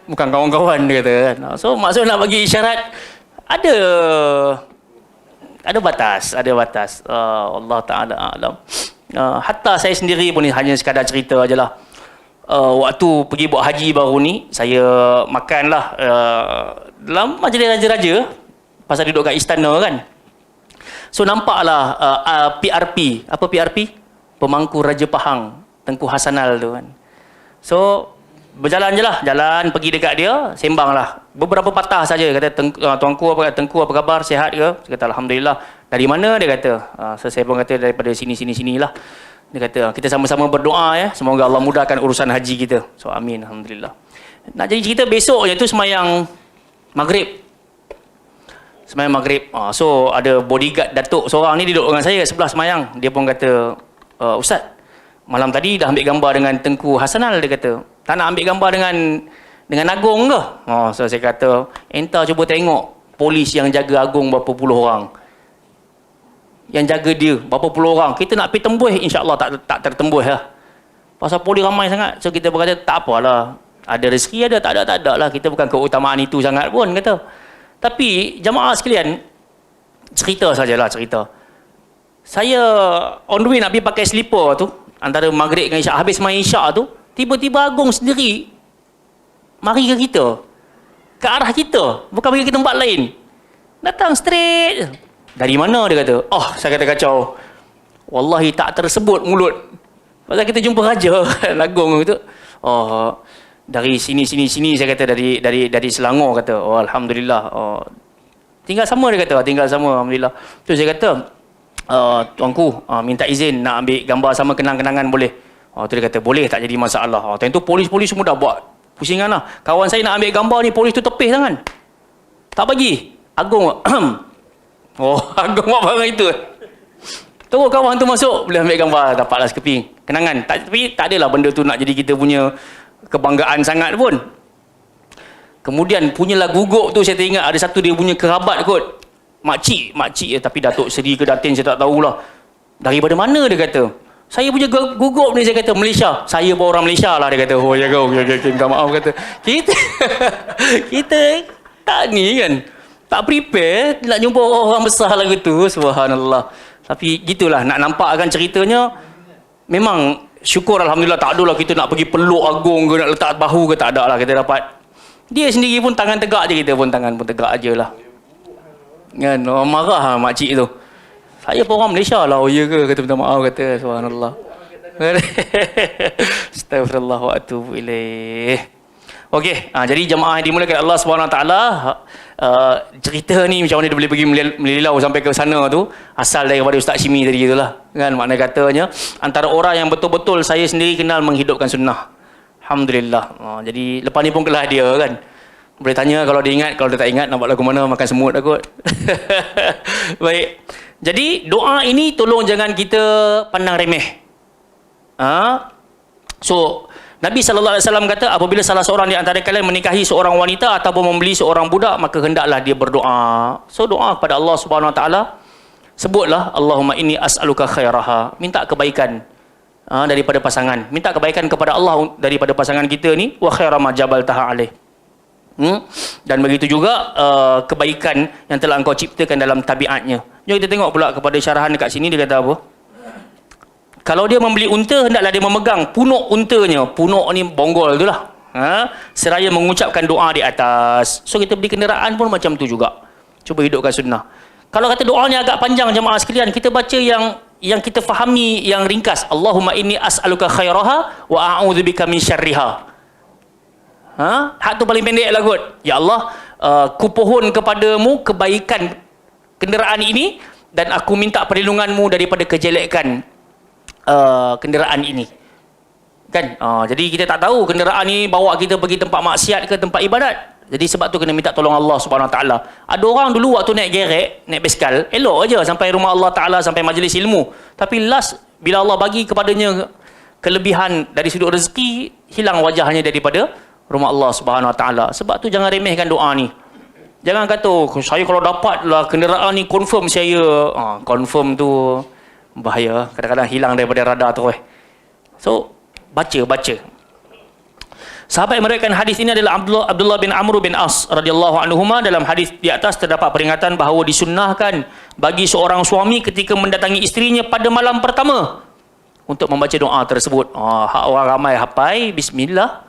Bukan kawan-kawan, dia kata kan. So maksud nak bagi isyarat, ada batas. Allah Ta'ala a'lam. Hatta saya sendiri pun ni hanya sekadar cerita ajalah. Waktu pergi buat haji baru ni, saya makanlah dalam majlis raja-raja, pasal duduk kat istana kan. So nampaklah PRP. Apa PRP? Pemangku Raja Pahang, Tengku Hasanal tu kan. So berjalan je lah, pergi dekat dia, sembang lah. Beberapa patah saja, kata tuanku Tengku apa khabar, sihat ke? Saya kata alhamdulillah. Dari mana? Dia kata. So saya pun kata daripada sini lah. Dia kata kita sama-sama berdoa ya, semoga Allah mudahkan urusan haji kita. So amin, alhamdulillah. Nak jadi cerita, besoknya tu semayang maghrib. So ada bodyguard Datuk seorang ni duduk dengan saya kat sebelah semayang. Dia pun kata, Ustaz, malam tadi dah ambil gambar dengan Tengku Hasanal. Dia kata, tak nak ambil gambar dengan Agong ke? So saya kata, entah cuba tengok polis yang jaga Agong berapa puluh orang. Yang jaga dia berapa puluh orang. Kita nak pergi tembus, insya-Allah tak tertembus lah. Pasal polis ramai sangat. So kita berkata, tak apalah. Ada rezeki ada, tak ada lah. Kita bukan keutamaan itu sangat pun, kata. Tapi jamaah sekalian, cerita. Saya on the way nak pergi pakai slipper tu, antara maghrib dengan isyak, habis main isyak tu, tiba-tiba Agong sendiri mari ke kita, ke arah kita, bukan pergi ke tempat lain. Datang straight. Dari mana? Dia kata. Saya kata kacau. Wallahi tak tersebut mulut. Pasal kita jumpa raja Agong tu. Dari sini saya kata, dari Selangor, kata. Alhamdulillah. Tinggal sama, dia kata. Alhamdulillah. Tu saya kata, tuanku minta izin nak ambil gambar sama kenang-kenangan boleh? Tu dia kata boleh, tak jadi masalah. Time tu polis-polis semua dah buat pusingan lah. Kawan saya nak ambil gambar ni, polis tu tepih tangan, tak bagi. Agong Agong buat barang itu. Tunggu kawan tu masuk, boleh ambil gambar, dapatlah sekeping kenangan. Tapi tak adalah benda tu nak jadi kita punya kebanggaan sangat pun. Kemudian punyalah gugup tu, saya teringat ada satu dia punya kerabat kot, makcik tapi Datuk Seri ke Datin saya tak tahulah. Daripada mana? Dia kata. Saya punya gugup ni, saya kata Malaysia. Saya pun orang Malaysia lah, dia kata. Ya kau, minta maaf, kata. Kita tak ni kan, tak prepare nak jumpa orang besar lagu tu. Subhanallah. Tapi gitulah, nak nampakkan ceritanya. Memang syukur alhamdulillah, tak adalah kita nak pergi peluk Agong ke, nak letak bahu ke, tak ada lah. Kita dapat, dia sendiri pun tangan tegak je, kita pun tangan pun tegak je lah kan. Marah makcik tu. Saya pun orang Malaysia lah. Ya ke? Kata minta maaf, kata. Subhanallah. Astaghfirullah wa atubu ilaih. Okey, jadi jemaah yang dimulakan Allah SWT, cerita ni macam mana dia boleh pergi melilau sampai ke sana tu, asal daripada Ustaz Syimi tadi itulah kan. Makna katanya antara orang yang betul-betul saya sendiri kenal menghidupkan sunnah, alhamdulillah. Jadi lepas ni pun kelah dia kan, boleh tanya kalau dia ingat. Kalau dia tak ingat, nak buat lagu mana, makan semut dah kot. Baik, jadi doa ini tolong jangan kita pandang remeh. So Nabi SAW kata, apabila salah seorang di antara kalian menikahi seorang wanita ataupun membeli seorang budak, maka hendaklah dia berdoa. So doa kepada Allah SWT, sebutlah Allahumma inni as'aluka khairaha, minta kebaikan daripada pasangan, minta kebaikan kepada Allah daripada pasangan kita ni, wa khairama jabaltaha alaih. Dan begitu juga kebaikan yang telah engkau ciptakan dalam tabiatnya. Jom kita tengok pula kepada syarahan dekat sini, dia kata apa? Kalau dia membeli unta, hendaklah dia memegang punuk untanya. Punuk ni bonggol tu lah. Seraya mengucapkan doa di atas. So kita beli kenderaan pun macam tu juga. Cuba hidupkan sunnah. Kalau kata doa ni agak panjang jemaah sekalian, kita baca yang kita fahami, yang ringkas. Allahumma inni as'aluka khairaha wa a'udzubika min syarriha. Hak tu paling pendek lah kot. Ya Allah, kupohon kepadamu kebaikan kenderaan ini, dan aku minta perlindunganmu daripada kejelekan kenderaan ini kan. Jadi kita tak tahu kenderaan ni bawa kita pergi tempat maksiat ke tempat ibadat. Jadi sebab tu kena minta tolong Allah Subhanahu Wa Taala. Ada orang dulu waktu naik gerek, naik basikal, elok aja sampai rumah Allah Taala, sampai majlis ilmu. Tapi last bila Allah bagi kepadanya kelebihan dari sudut rezeki, hilang wajahnya daripada rumah Allah Subhanahu Wa Taala. Sebab tu jangan remehkan doa ni. Jangan kata, saya kalau dapatlah kenderaan ni confirm saya. Confirm tu bahaya. Kadang-kadang hilang daripada radar tu. So baca. Sahabat yang meriwayatkan hadis ini adalah Abdullah bin Amr bin As radhiyallahu anhuma. Dalam hadis di atas terdapat peringatan bahawa disunnahkan bagi seorang suami ketika mendatangi isterinya pada malam pertama untuk membaca doa tersebut. Hak orang ramai hafal bismillah.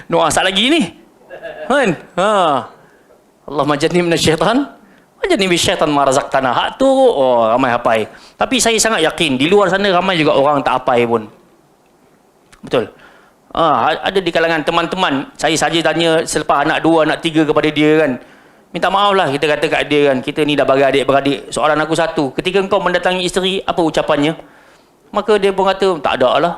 Doa sat lagi ni. Kan? Allahumma jannibna syaitan wa jannibi syaitan ma razaqtana. Hak tu ramai hafal. Tapi saya sangat yakin di luar sana ramai juga orang tak hafal pun. Betul. Ada di kalangan teman-teman, saya saja tanya selepas anak 2, anak 3 kepada dia kan. Minta maaf lah kita kata kat dia kan, kita ni dah bagi adik-beradik. Soalan aku satu, ketika engkau mendatangi isteri, apa ucapannya? Maka dia pun kata, tak ada lah.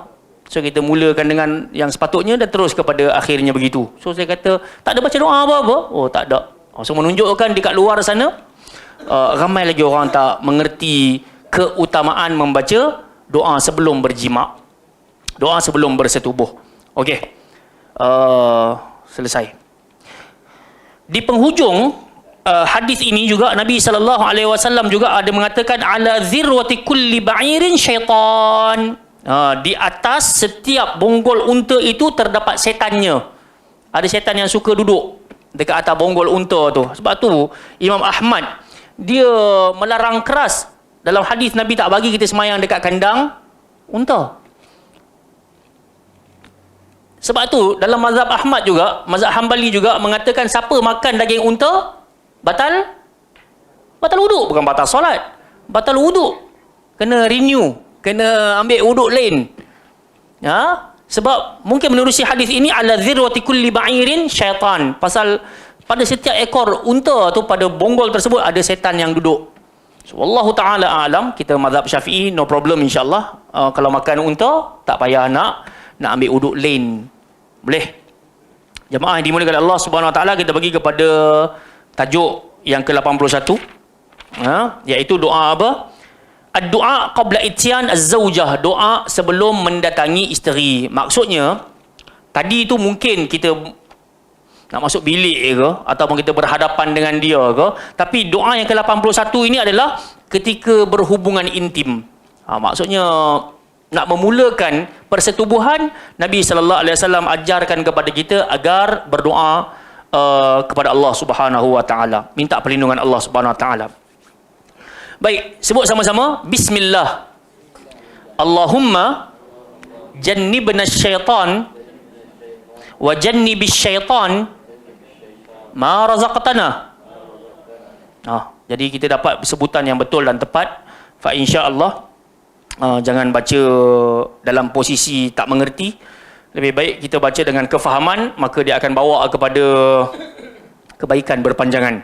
So kita mulakan dengan yang sepatutnya dan terus kepada akhirnya begitu. So saya kata, tak ada baca doa apa-apa? Oh tak ada. So menunjukkan dekat luar sana, ramai lagi orang tak mengerti keutamaan membaca doa sebelum berjima'. Doa sebelum bersetubuh. Okey. Selesai. Di penghujung hadis ini juga Nabi SAW juga ada mengatakan ala zirwati kulli ba'irin syaitan. Di atas setiap bonggol unta itu terdapat setannya. Ada setan yang suka duduk dekat atas bonggol unta tu. Sebab tu Imam Ahmad dia melarang keras. Dalam hadis Nabi tak bagi kita semayang dekat kandang unta. Sebab tu dalam mazhab Ahmad juga, mazhab Hambali juga mengatakan siapa makan daging unta batal wuduk, bukan batal solat, batal wuduk. Kena renew, kena ambil wuduk lain. Sebab mungkin menerusi hadis ini ala zirwati kulli ba'irin syaitan. Pasal pada setiap ekor unta tu, pada bonggol tersebut ada setan yang duduk. So, wallahu taala a'lam. Kita mazhab Syafi'i, no problem insya-Allah. Kalau makan unta tak payah nak ambil wuduk lain. Boleh. Jemaah yang dimuliakan Allah Subhanahu Wa Taala, kita bagi kepada tajuk yang ke-81, iaitu doa apa? Ad-du'a qabla ityan az-zawjah, doa sebelum mendatangi isteri. Maksudnya tadi itu mungkin kita nak masuk bilik ke ataupun kita berhadapan dengan dia ke, tapi doa yang ke-81 ini adalah ketika berhubungan intim. Maksudnya nak memulakan persetubuhan, Nabi sallallahu alaihi wasallam ajarkan kepada kita agar berdoa kepada Allah Subhanahu wa taala, minta perlindungan Allah Subhanahu wa taala. Baik, sebut sama-sama bismillah. Allahumma jannibna syaitan wa jannibis syaitan ma razaqtana. Jadi kita dapat sebutan yang betul dan tepat. Fa insya-Allah jangan baca dalam posisi tak mengerti. Lebih baik kita baca dengan kefahaman, maka dia akan bawa kepada kebaikan berpanjangan.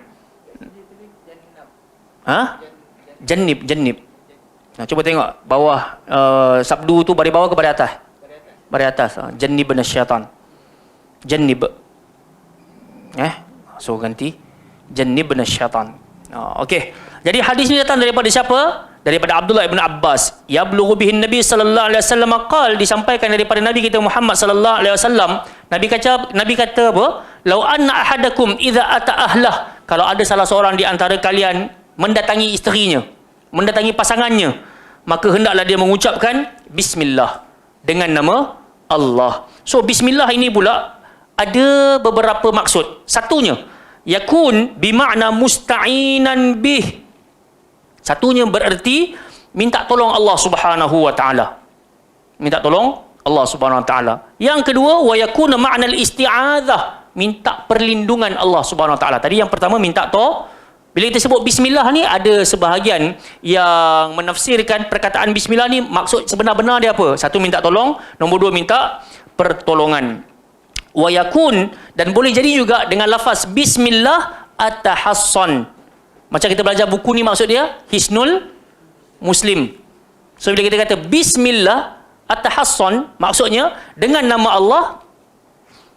Jannib. Cuba tengok bawah, sabdu tu dari bawah ke pada atas? Dari atas. Jannib nasyaitan. Jannib. So ganti jannib nasyaitan. Okey. Jadi hadis ini datang daripada siapa? Daripada Abdullah bin Abbas. Ya blughu bihin Nabi sallallahu alaihi wasallam qal, disampaikan daripada Nabi kita Muhammad sallallahu alaihi wasallam. Nabi kata apa? Lau anna ahadakum idza ata ahlah, kalau ada salah seorang di antara kalian mendatangi isterinya, mendatangi pasangannya, maka hendaklah dia mengucapkan bismillah, dengan nama Allah. So bismillah ini pula ada beberapa maksud. Satunya yakun bimakna musta'inan bih. Satunya bererti minta tolong Allah Subhanahu wa taala. Minta tolong Allah Subhanahu wa taala. Yang kedua wa yakuna ma'na al-isti'adzah, minta perlindungan Allah Subhanahu wa taala. Tadi yang pertama minta bila kita sebut bismillah ni, ada sebahagian yang menafsirkan perkataan bismillah ni maksud sebenar-benar dia apa? Satu, minta tolong. Nombor 2, minta pertolongan. Wa yakun, dan boleh jadi juga dengan lafaz bismillah atahassan. Macam kita belajar buku ni, maksud dia Hisnul Muslim. So bila kita kata bismillah atahassan, maksudnya dengan nama Allah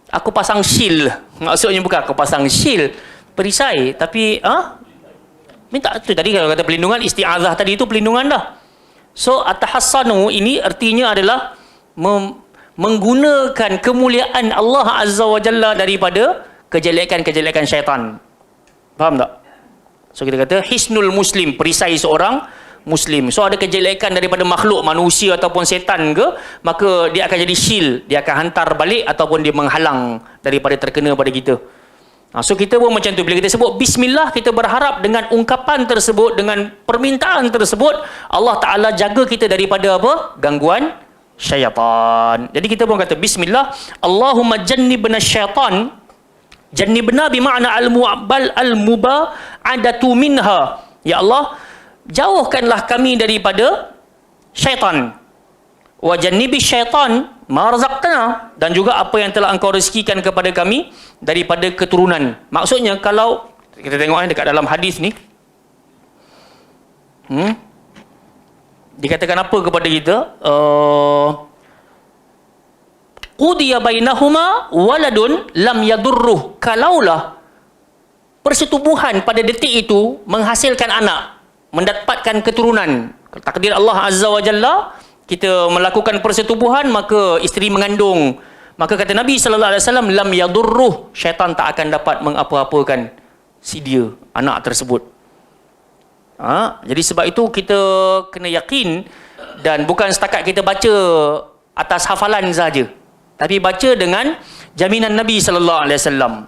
aku pasang shield. Maksudnya bukan aku pasang shield perisai, tapi minta tu tadi kalau kata perlindungan, isti'azah tadi itu perlindungan dah. So atahassanu ini artinya adalah menggunakan kemuliaan Allah Azza wa Jalla daripada kejelekan-kejelekan syaitan. Faham tak? So kita kata Hisnul Muslim, perisai seorang Muslim. So ada kejelekan daripada makhluk manusia ataupun setan ke, maka dia akan jadi shield, dia akan hantar balik ataupun dia menghalang daripada terkena pada kita. So kita pun macam tu, bila kita sebut bismillah, kita berharap dengan ungkapan tersebut, dengan permintaan tersebut, Allah Ta'ala jaga kita daripada apa? Gangguan syaitan. Jadi kita pun kata bismillah, Allahumma jannibna syaitan. Jannibna bermakna al-muba'adatu minha. Ya Allah, jauhkanlah kami daripada syaitan. Wa jannibi syaitan ma razaqtana, dan juga apa yang telah engkau rezekikan kepada kami daripada keturunan. Maksudnya kalau kita tengok dekat dalam hadis ni, dikatakan apa kepada kita? Qudiya bainahuma waladun lam yadurruh. Kalaulah persetubuhan pada detik itu menghasilkan anak, mendapatkan keturunan, takdir Allah Azza wa Jalla, kita melakukan persetubuhan, maka isteri mengandung, maka kata Nabi sallallahu alaihi wasallam, lam yadurruh, syaitan tak akan dapat mengapa-apakan si dia, anak tersebut. Jadi sebab itu kita kena yakin, dan bukan setakat kita baca atas hafalan saja, tapi baca dengan jaminan Nabi sallallahu alaihi wasallam.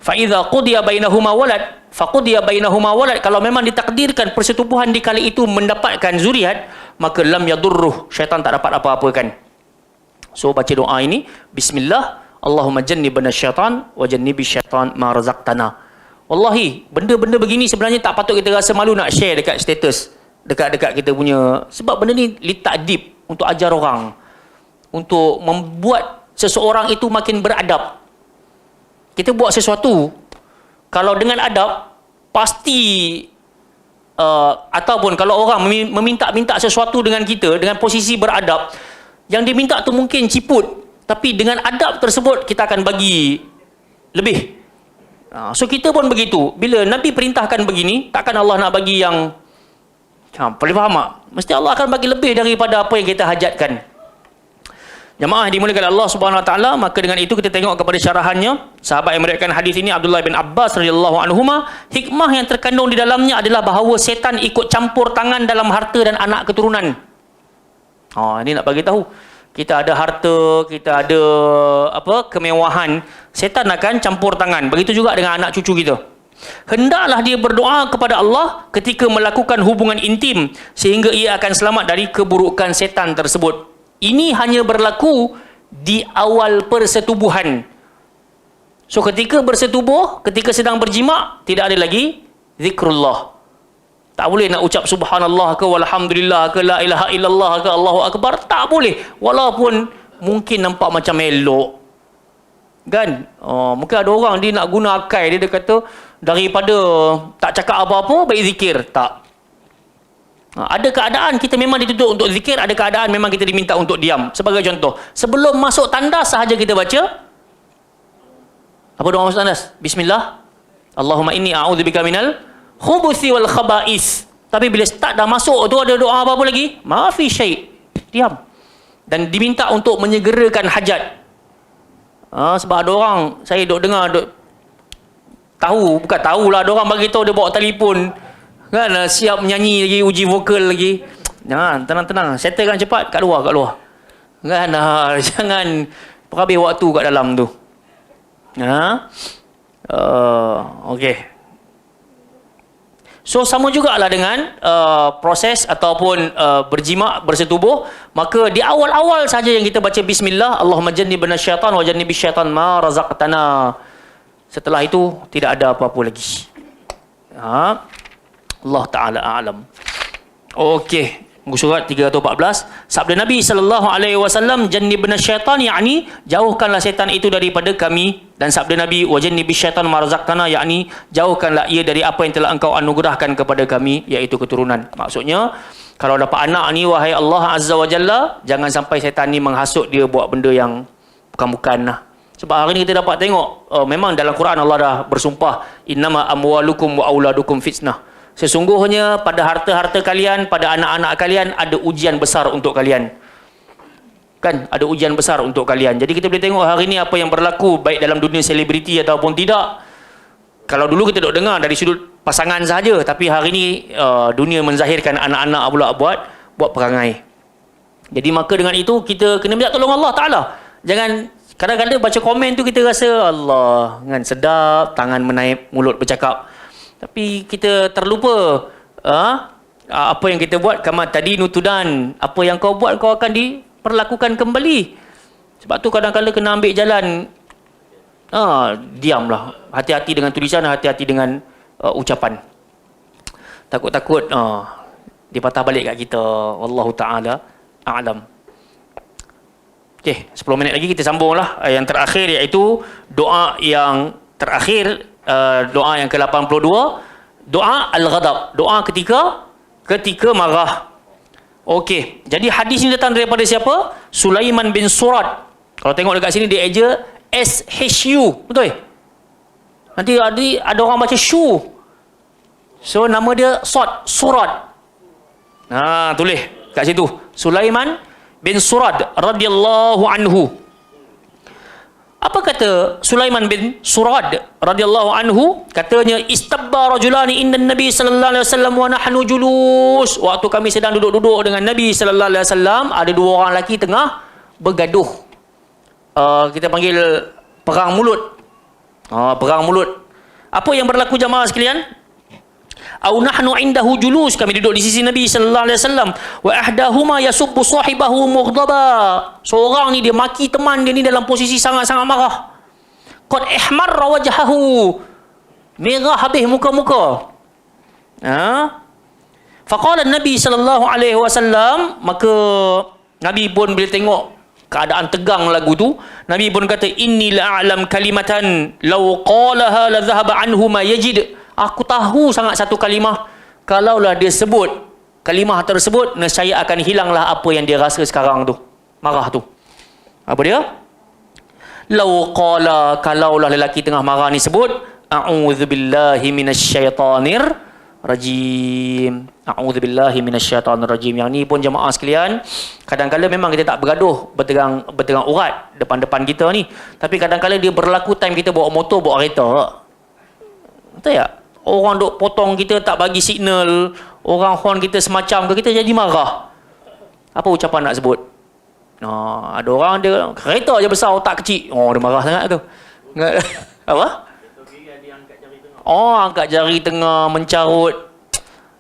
Fa idza qudiya bainahuma walad faqudiya bainahuma walad, kalau memang ditakdirkan persetubuhan di kali itu mendapatkan zuriat, maka lam yadurruh, syaitan tak dapat apa-apakan. So baca doa ini, bismillah, Allahumma jannibna syaitan wa jannibi syaitan ma razaqtana. Wallahi, benda-benda begini sebenarnya tak patut kita rasa malu nak share dekat status, dekat kita punya, sebab benda ni litakdib, untuk ajar orang, untuk membuat seseorang itu makin beradab. Kita buat sesuatu, kalau dengan adab, pasti ataupun kalau orang meminta sesuatu dengan kita, dengan posisi beradab, yang diminta tu mungkin ciput, tapi dengan adab tersebut, kita akan bagi lebih. So kita pun begitu, bila Nabi perintahkan begini, takkan Allah nak bagi yang boleh faham tak? Mesti Allah akan bagi lebih daripada apa yang kita hajatkan. Jemaah dimuliakan Allah Subhanahu Wa Taala, maka dengan itu kita tengok kepada syarahannya. Sahabat yang meriwayatkan hadis ini Abdullah bin Abbas radhiyallahu anhuma, hikmah yang terkandung di dalamnya adalah bahawa setan ikut campur tangan dalam harta dan anak keturunan. Ini nak bagi tahu, kita ada harta, kita ada kemewahan, setan akan campur tangan. Begitu juga dengan anak cucu kita. Hendaklah dia berdoa kepada Allah ketika melakukan hubungan intim, sehingga ia akan selamat dari keburukan setan tersebut. Ini hanya berlaku di awal persetubuhan. So ketika bersetubuh, ketika sedang berjima', tidak ada lagi zikrullah. Tak boleh nak ucap subhanallah ke walhamdulillah ke la ilaha illallah ke Allahu akbar, tak boleh. Walaupun mungkin nampak macam elok, kan? Mungkin ada orang dia nak guna akal dia, kata daripada tak cakap apa-apa, baik zikir. Tak. Ada keadaan kita memang dituntut untuk zikir, ada keadaan memang kita diminta untuk diam. Sebagai contoh, sebelum masuk tandas sahaja kita baca apa doa masuk tandas? Bismillah, Allahumma inni a'udzubika minal khubuthi wal khaba'is. Tapi bila start dah masuk tu, ada doa apa lagi? Ma fi syai', diam. Dan diminta untuk menyegerakan hajat. Sebab ada orang, saya duk dengar, bukan tahulah, ada orang bagi tahu dia bawa telefon, kan, siap menyanyi lagi, uji vokal lagi. Jangan, tenang-tenang, settlekan cepat kat luar. Kan, jangan habis waktu kat dalam tu. Okey. So sama jugalah dengan proses ataupun berjima', bersetubuh, maka di awal-awal saja yang kita baca bismillah, Allahumma jannibna syaitan wa jannibi syaitan ma razaqtana. Setelah itu tidak ada apa-apa lagi. Allah Ta'ala a'lam. Okey, muka surat 314. Sabda Nabi sallallahu alaihi wasallam, jannibna syaitan, yakni jauhkanlah syaitan itu daripada kami. Dan sabda Nabi, wa jannibi syaitan ma razaqtana, yakni jauhkanlah ia dari apa yang telah engkau anugerahkan kepada kami, iaitu keturunan. Maksudnya, kalau dapat anak ni, wahai Allah Azza wa Jalla, jangan sampai syaitan ni menghasut dia buat benda yang bukan-bukan lah. Sebab hari ni kita dapat tengok, memang dalam Quran Allah dah bersumpah, innama amwalukum wa auladukum fitnah. Sesungguhnya pada harta-harta kalian, pada anak-anak kalian ada ujian besar untuk kalian. Kan, ada ujian besar untuk kalian. Jadi kita boleh tengok hari ni apa yang berlaku, baik dalam dunia selebriti ataupun tidak. Kalau dulu kita duk dengar dari sudut pasangan sahaja, tapi hari ni dunia menzahirkan anak-anak pula buat perangai. Jadi maka dengan itu kita kena minta tolong Allah Ta'ala. Jangan kadang-kadang baca komen tu kita rasa Allah kan sedap, tangan menaip, mulut bercakap. Tapi kita terlupa apa yang kita buat, kama tadi nutudan, apa yang kau buat kau akan diperlakukan kembali. Sebab tu kadang-kadang kena ambil jalan diamlah. Hati-hati dengan tulisan, hati-hati dengan ucapan. Takut-takut dipatah balik kat kita. Wallahu ta'ala a'lam. Okey, 10 minit lagi kita sambunglah. Yang terakhir iaitu doa yang terakhir, doa yang ke-82, doa al-ghadab, doa ketika marah. Okey, jadi hadis ini datang daripada siapa? Sulaiman bin Surad. Kalau tengok dekat sini dia eja SHU, betul? Nanti ada orang baca shu. So nama dia Surad. Tulis kat situ. Sulaiman bin Surad radhiyallahu anhu. Apa kata Sulaiman bin Surad radhiyallahu anhu? Katanya istabba rajulani indan nabi sallallahu alaihi wasallam wa nahnu julus. Waktu kami sedang duduk-duduk dengan Nabi sallallahu alaihi wasallam, ada dua orang lelaki tengah bergaduh. Kita panggil perang mulut. Perang mulut. Apa yang berlaku jemaah sekalian? Au nahnu indahu julus, kami duduk di sisi Nabi sallallahu alaihi wasallam, wa ahdahuma yasubbu sahibahu mughdaba. Seorang ni dia maki teman dia ni dalam posisi sangat-sangat marah. Qad ihmarra wajhahu, merah habis muka-muka. Faqala Nabi sallallahu alaihi wasallam, maka Nabi pun bila tengok keadaan tegang lagu tu, Nabi pun kata, inni la'alam kalimatan law qalaha la dhahaba anhu ma yajid. Aku tahu sangat satu kalimah, kalaulah dia sebut kalimah tersebut, nescaya akan hilanglah apa yang dia rasa sekarang tu, marah tu. Apa dia? Law qala, kalaulah lelaki tengah marah ni sebut, a'udzubillahi minasyaitanir rajim. A'udzubillahi minasyaitanir rajim. Yang ni pun jemaah sekalian, kadang-kadang memang kita tak bergaduh berterang urat depan-depan kita ni, tapi kadang-kadang dia berlaku time kita bawa motor, bawa kereta. Betul tak? Orang duk potong kita, tak bagi signal, orang horn kita semacam ke, kita jadi marah. Apa ucapan nak sebut? Ada orang dia kereta je besar, otak kecil. Dia marah sangat tu. Apa? Angkat jari tengah, mencarut.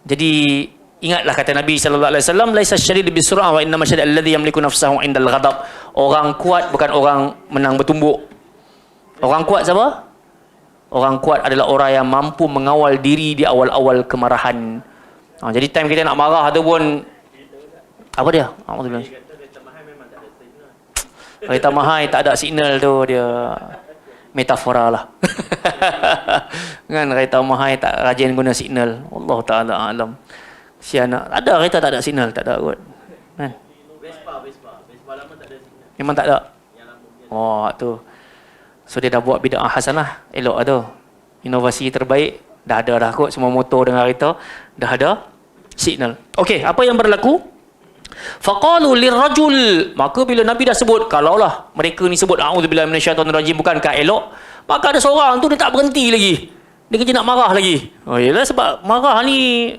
Jadi ingatlah kata Nabi sallallahu alaihi wasallam, laisa syadid bisur'ah wa innama syadid alladhi yamliku nafsahu indal ghadab. Orang kuat bukan orang menang bertumbuk. Orang kuat siapa? Orang kuat adalah orang yang mampu mengawal diri di awal-awal kemarahan. Jadi time kita nak marah tu pun, apa dia? Kereta mahal tak ada signal tu, dia metafora lah. Kan kereta mahal tak rajin guna signal. Allah Ta'ala alam. Siapa ada kereta tak ada signal? Tak ada kot. Kan? Vespa lama tak ada signal. Memang tak ada. Tu. So dia dah buat bid'ah hasanah, elok tu. Inovasi terbaik, dah ada dah kot semua motor dengan kereta, dah ada signal. Okey, apa yang berlaku? Faqalu lirrajul, maka bila Nabi dah sebut, kalaulah mereka ni sebut a'udzubillahi minasyaitonir rajim, bukankah elok? Maka ada seorang tu dia tak berhenti lagi. Dia kerja nak marah lagi. Yalah, sebab marah ni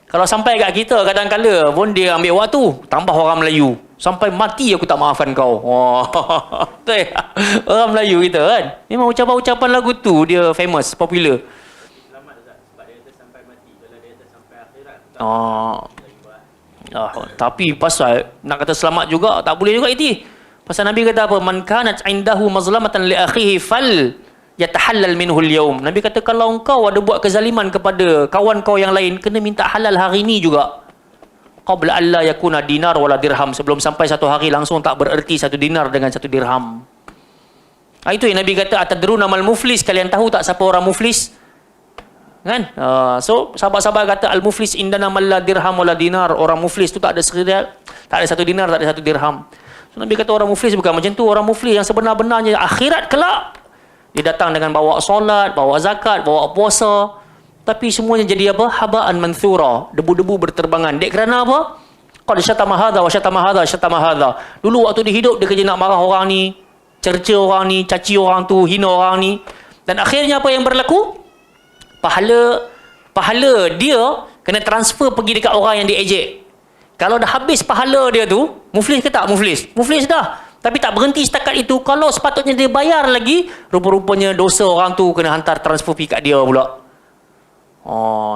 kalau sampai kat kita kadang-kala pun dia ambil waktu, tambah orang Melayu. Sampai mati aku tak maafkan kau. Betul ya? Orang Melayu kita kan. Memang ucapan-ucapan lagu tu dia famous, popular. Selamat tak? Sebab dia kata sampai mati. Kalau dia kata sampai akhirat. Tapi pasal nak kata selamat juga tak boleh juga itu. Pasal Nabi kata apa? Man kanat indahu mazlamatan li akhihi fal yatahallal minhu al-yawm. Nabi kata kalau engkau ada buat kezaliman kepada kawan kau yang lain, kena minta halal hari ini juga. Qabla alla yakuna dinar wala dirham, sebelum sampai satu hari langsung tak bererti satu dinar dengan satu dirham. Itu yang Nabi kata, atadruna mal muflis, kalian tahu tak siapa orang muflis? Kan? So sahabat-sahabat kata al muflis indana mal la dirham wala dinar. Orang muflis tu tak ada serial, tak ada satu dinar, tak ada satu dirham. So Nabi kata orang muflis bukan macam tu. Orang muflis yang sebenar-benarnya akhirat kelak, dia datang dengan bawa solat, bawa zakat, bawa puasa, tapi semuanya jadi apa? Haba'an manthura, debu-debu berterbangan. Dek kerana apa? Qad syatama hadha wa syatama hadha syatama hadha. Dulu waktu dia hidup dia kerja nak marah orang ni, cerca orang ni, caci orang tu, hina orang ni. Dan akhirnya apa yang berlaku? Pahala pahala dia kena transfer pergi dekat orang yang dia ejek. Kalau dah habis pahala dia tu, muflis ke tak muflis? Muflis dah. Tapi tak berhenti setakat itu. Kalau sepatutnya dia bayar lagi, rupa-rupanya dosa orang tu kena hantar transfer pergi kat dia pula.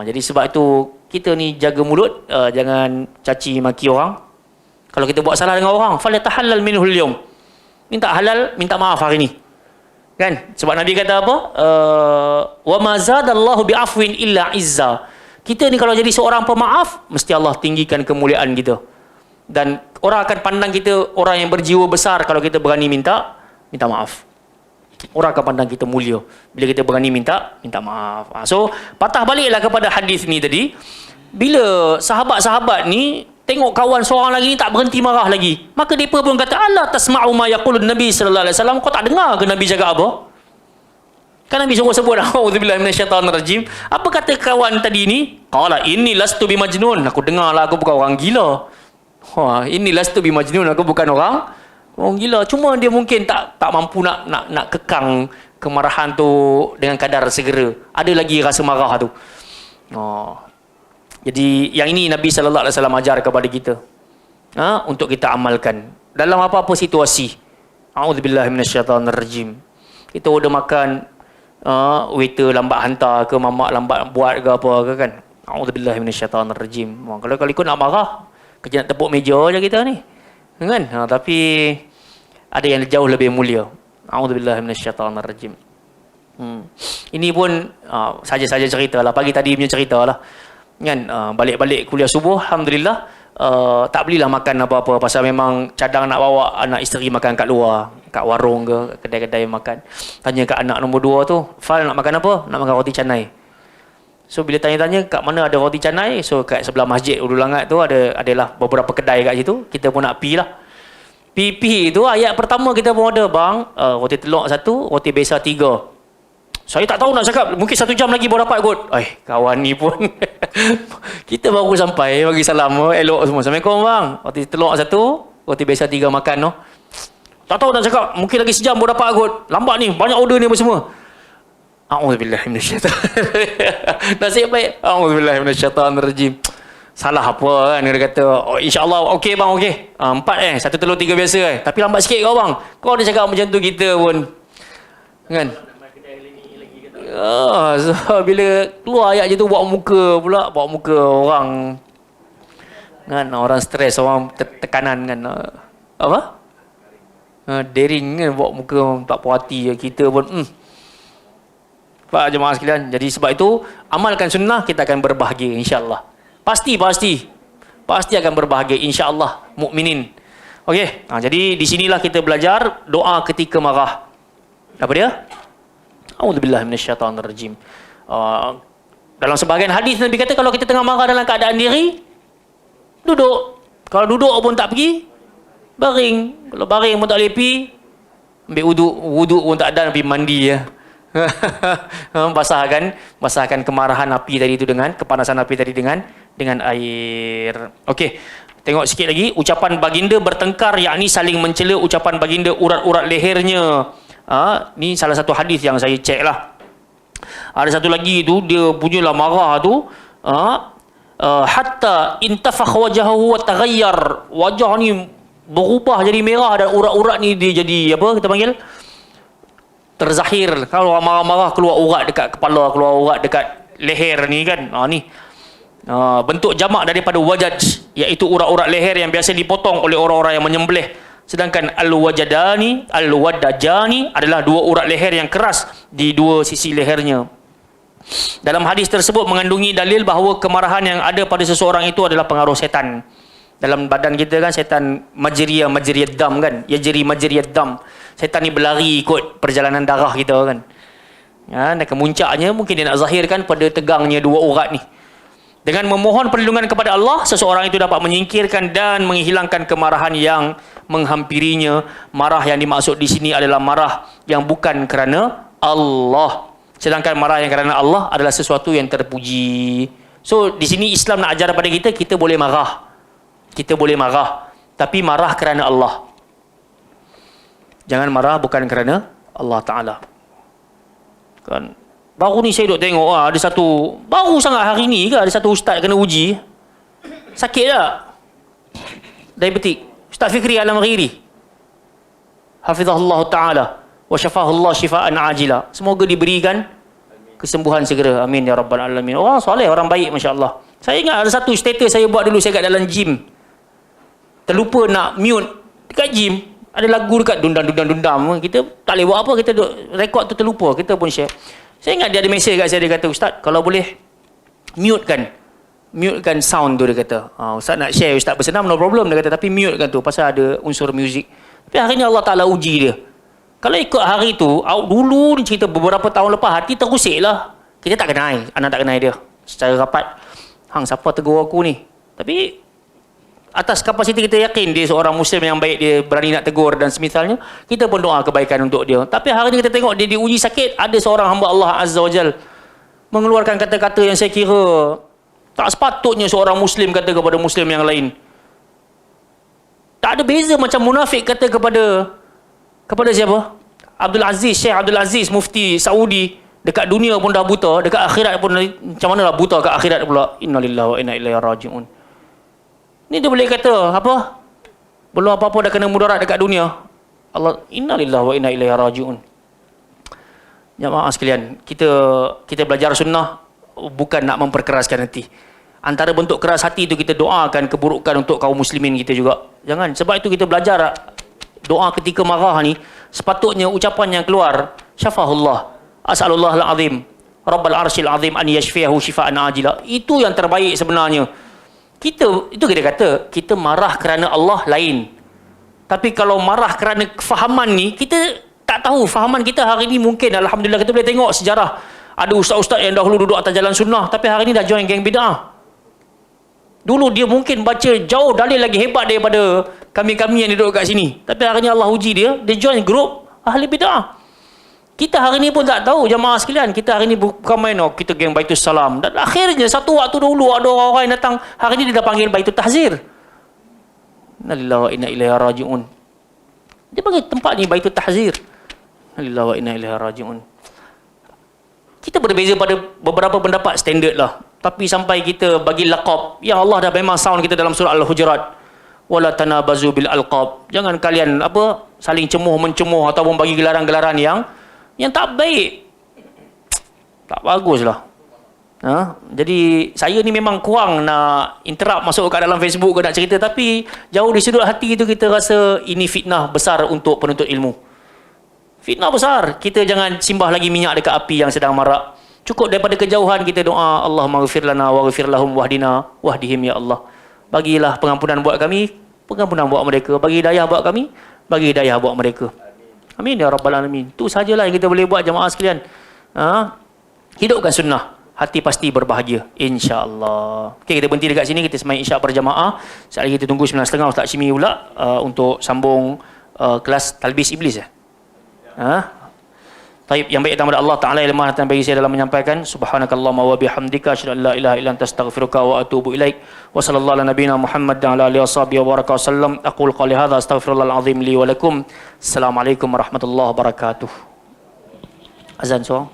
Jadi sebab itu kita ni jaga mulut, jangan caci maki orang. Kalau kita buat salah dengan orang, falyatahallal minhul yawm. Minta halal, minta maaf hari ni. Kan? Sebab Nabi kata apa? Wa ma zadallahu bi'afwin illa izza. Kita ni kalau jadi seorang pemaaf, mesti Allah tinggikan kemuliaan kita. Dan orang akan pandang kita orang yang berjiwa besar kalau kita berani minta maaf. Orang akan pandang kita mulia bila kita berani minta maaf. So, patah baliklah kepada hadis ni tadi. Bila sahabat-sahabat ni tengok kawan seorang lagi ni tak berhenti marah lagi, maka mereka pun kata, "Alla tasma'u ma yaqulun Nabi sallallahu alaihi wasallam." Kau tak dengar ke Nabi cakap apa? Kan Nabi suruh sebut, "A'udzubillahi minasyaitonirrajim." Apa kata kawan tadi ni? Qala inni lastu bimajnun. Aku dengarlah, aku bukan orang gila. Inni lastu bimajnun. Aku bukan orang gila. Cuma dia mungkin tak mampu nak kekang kemarahan tu dengan kadar segera. Ada lagi rasa marah tu. Jadi yang ini Nabi sallallahu alaihi wasallam ajar kepada kita. Untuk kita amalkan dalam apa-apa situasi. A'udzubillahi minasyaitonirrajim. Kita order makan, waiter lambat hantar ke, mamak lambat buat ke apa ke kan. A'udzubillahi minasyaitonirrajim. Kalau ikut nak marah, kerja nak tepuk meja je kita ni. Kan? Tapi ada yang jauh lebih mulia. A'udzubillahi minasyaitonirrajim. Ini pun saja-saja cerita lah. Pagi tadi punya cerita lah. Kan? Balik-balik kuliah subuh, alhamdulillah, tak belilah makan apa-apa pasal memang cadang nak bawa anak isteri makan kat luar, kat warung ke kedai-kedai makan. Tanya kat anak nombor 2 tu, "Fal, nak makan apa?" "Nak makan roti canai." So bila tanya-tanya kat mana ada roti canai, so kat sebelah masjid Ulu Langat tu adalah beberapa kedai kat situ. Kita pun nak pi lah. Pi tu ayat pertama kita pun order, "Bang, roti telur 1, roti biasa 3. Saya tak tahu nak cakap, mungkin 1 jam lagi baru dapat kot. Kawan ni pun kita baru sampai bagi salam elok semua. "Assalamualaikum bang, roti telur 1, roti biasa 3 makan no." Tak tahu nak cakap, mungkin lagi sejam baru dapat kot. Lambat ni, banyak order ni apa semua. A'udzubillahi minasyaitonir. Nasib baik. A'udzubillahi minasyaitonirrajim. Salah apa kan, dia kata, "InsyaAllah okey bang, okey. 4 1 telur 3 biasa tapi lambat sikit kau bang." Kau ada cakap macam tu kita pun kan. So bila keluar ayat je tu buat muka orang kan, orang stres, orang tekanan kan, apa? Daring kan, buat muka tak puas hati kita pun. Pak jemaah sekalian, jadi sebab itu amalkan sunnah, kita akan berbahagia insya-Allah. Pasti akan berbahagia insya-Allah mukminin. Okey, jadi di sinilah kita belajar doa ketika marah. Apa dia? A'udzubillahi minasyaitonirrajim. Dalam sebahagian hadis Nabi kata kalau kita tengah marah dalam keadaan diri, duduk. Kalau duduk pun tak pergi, baring. Kalau baring pun tak boleh pergi, ambil wuduk pun tak ada, pergi mandi ya. basahkan kemarahan api tadi itu dengan kepanasan api tadi dengan air. Okey. Tengok sikit lagi, ucapan baginda bertengkar, yakni saling mencela. Ucapan baginda urat-urat lehernya. Ni salah satu hadis yang saya cek lah. Ada satu lagi tu, dia punyalah marah tu, hatta intafakh wajahu wa taghayyar. Wajah ni berubah jadi merah dan urat-urat ni dia jadi apa kita panggil? Terzahir. Kalau marah-marah keluar urat dekat kepala, keluar urat dekat leher ni kan. Ni bentuk jamak daripada wajaj, iaitu urat-urat leher yang biasa dipotong oleh orang-orang yang menyembelih. Sedangkan al-wajadani, al-wadajani adalah 2 urat leher yang keras di 2 sisi lehernya. Dalam hadis tersebut mengandungi dalil bahawa kemarahan yang ada pada seseorang itu adalah pengaruh setan. Dalam badan kita kan setan majriyat dam kan, yajri majriyat dam. Setan ni berlari ikut perjalanan darah kita kan. Dan kemuncaknya mungkin dia nak zahirkan pada tegangnya 2 urat ni. Dengan memohon perlindungan kepada Allah, seseorang itu dapat menyingkirkan dan menghilangkan kemarahan yang menghampirinya. Marah yang dimaksud di sini adalah marah yang bukan kerana Allah. Sedangkan marah yang kerana Allah adalah sesuatu yang terpuji. So, di sini Islam nak ajar pada kita, kita boleh marah. Kita boleh marah. Tapi marah kerana Allah. Jangan marah bukan kerana Allah Ta'ala. Kan? Baru ni saya duk tengok ada satu, baru sangat hari ni ke, ada satu ustaz kena uji. Sakit tak? Diabetik. Ustaz Fikri Al-Maghiri. Hafizahullah Ta'ala. Wa syafahullah syifaan ajila. Semoga diberikan kesembuhan segera. Amin ya Rabbal Alamin. Orang soleh, orang baik, Masya Allah. Saya ingat ada satu status saya buat dulu, saya kat dalam gym. Terlupa nak mute dekat gym. Ada lagu dekat dundam. Kita tak boleh buat apa, kita duk rekod tu terlupa. Kita pun share. Saya ingat dia ada mesej kat saya, dia kata, Ustaz, kalau boleh mutekan sound tu, dia kata. Ustaz nak share, Ustaz bersenam, no problem, dia kata, tapi mutekan tu, pasal ada unsur muzik. Tapi hari ni Allah Ta'ala uji dia. Kalau ikut hari tu, dulu ni cerita beberapa tahun lepas, hati terusik lah. Kita tak kenal, anak tak kenal dia secara rapat. Hang, siapa tegur aku ni? Tapi atas kapasiti kita yakin dia seorang Muslim yang baik, dia berani nak tegur dan semisalnya, kita pun doa kebaikan untuk dia. Tapi hari ni kita tengok dia diuji sakit, ada seorang hamba Allah Azza wa Jal mengeluarkan kata-kata yang saya kira tak sepatutnya seorang Muslim kata kepada Muslim yang lain. Tak ada beza macam munafik kata kepada siapa? Abdul Aziz, Syekh Abdul Aziz, Mufti Saudi. Dekat dunia pun dah buta, dekat akhirat pun macam mana lah buta kat akhirat pula. Innalillahi wa inna ilaihi raji'un. Ni dia boleh kata apa? Belum apa-apa dah kena mudarat dekat dunia. Allah, innalillahi wa inna ilaihi raji'un. Jemaah sekalian, kita belajar sunnah bukan nak memperkeraskan hati. Antara bentuk keras hati itu kita doakan keburukan untuk kaum muslimin kita juga. Jangan, sebab itu kita belajar doa ketika marah ni, sepatutnya ucapan yang keluar, syafahullah, as'alullah al-azim, rabbal arsyil azim an yashfiyahu shifaan ajila. Itu yang terbaik sebenarnya. Itu kita kata, kita marah kerana Allah lain. Tapi kalau marah kerana kefahaman ni, kita tak tahu fahaman kita hari ni mungkin, alhamdulillah kita boleh tengok sejarah. Ada ustaz-ustaz yang dahulu duduk atas jalan sunnah, tapi hari ni dah join geng bid'ah. Dulu dia mungkin baca jauh dalil lagi hebat daripada kami-kami yang duduk kat sini. Tapi hari ni Allah uji dia join grup ahli bid'ah. Kita hari ni pun tak tahu, jamaah sekalian. Kita hari ni bukan main, kita geng Baitul Salam. Dan akhirnya satu waktu dulu ada orang-orang yang datang, hari ni dia dah panggil Baitul Tahzir. Innalillahi wa inna ilaihi raji'un. Dia panggil tempat ni Baitul Tahzir. Innalillahi wa inna ilaihi raji'un. Kita berbeza pada beberapa pendapat standard lah. Tapi sampai kita bagi laqab, yang Allah dah memang sound kita dalam surah Al-Hujurat. Wala tanabazu bil alqab. Jangan kalian saling cemuh-mencemuh ataupun bagi gelaran-gelaran yang tak baik. Tak baguslah. Jadi saya ni memang kurang nak interrupt masuk kat dalam Facebook ke nak cerita, tapi jauh di sudut hati itu kita rasa ini fitnah besar untuk penuntut ilmu. Fitnah besar. Kita jangan simbah lagi minyak dekat api yang sedang marak. Cukup daripada kejauhan kita doa, Allahumma ghfir lana wa ghfir lahum wahdina wahdihim ya Allah. Bagilah pengampunan buat kami, pengampunan buat mereka. Bagi hidayah buat kami, bagi hidayah buat mereka. Amin ya Rabbal Alamin. Itu sajalah yang kita boleh buat, jemaah sekalian. Hidupkan sunnah, hati pasti berbahagia, insya-Allah. Okey, kita berhenti dekat sini, kita sembahyang isyak berjamaah. Sekejap lagi kita tunggu 9.30 Ustaz Syimi pula untuk sambung kelas talbis iblis ya. Taib, yang baik datang daripada Allah Ta'ala, yang lemah datang bagi saya dalam menyampaikan. Subhanakallahumma wa bihamdika asyhadu an la ilaha illa anta astaghfiruka wa atubu ilaik. Wa sallallahu ala nabiyyina Muhammad wa ala alihi washabihi wa baraka wasallam. Aqul qali hadza astaghfirullahal azim li wa lakum. Assalamualaikum warahmatullahi wabarakatuh. Azan so.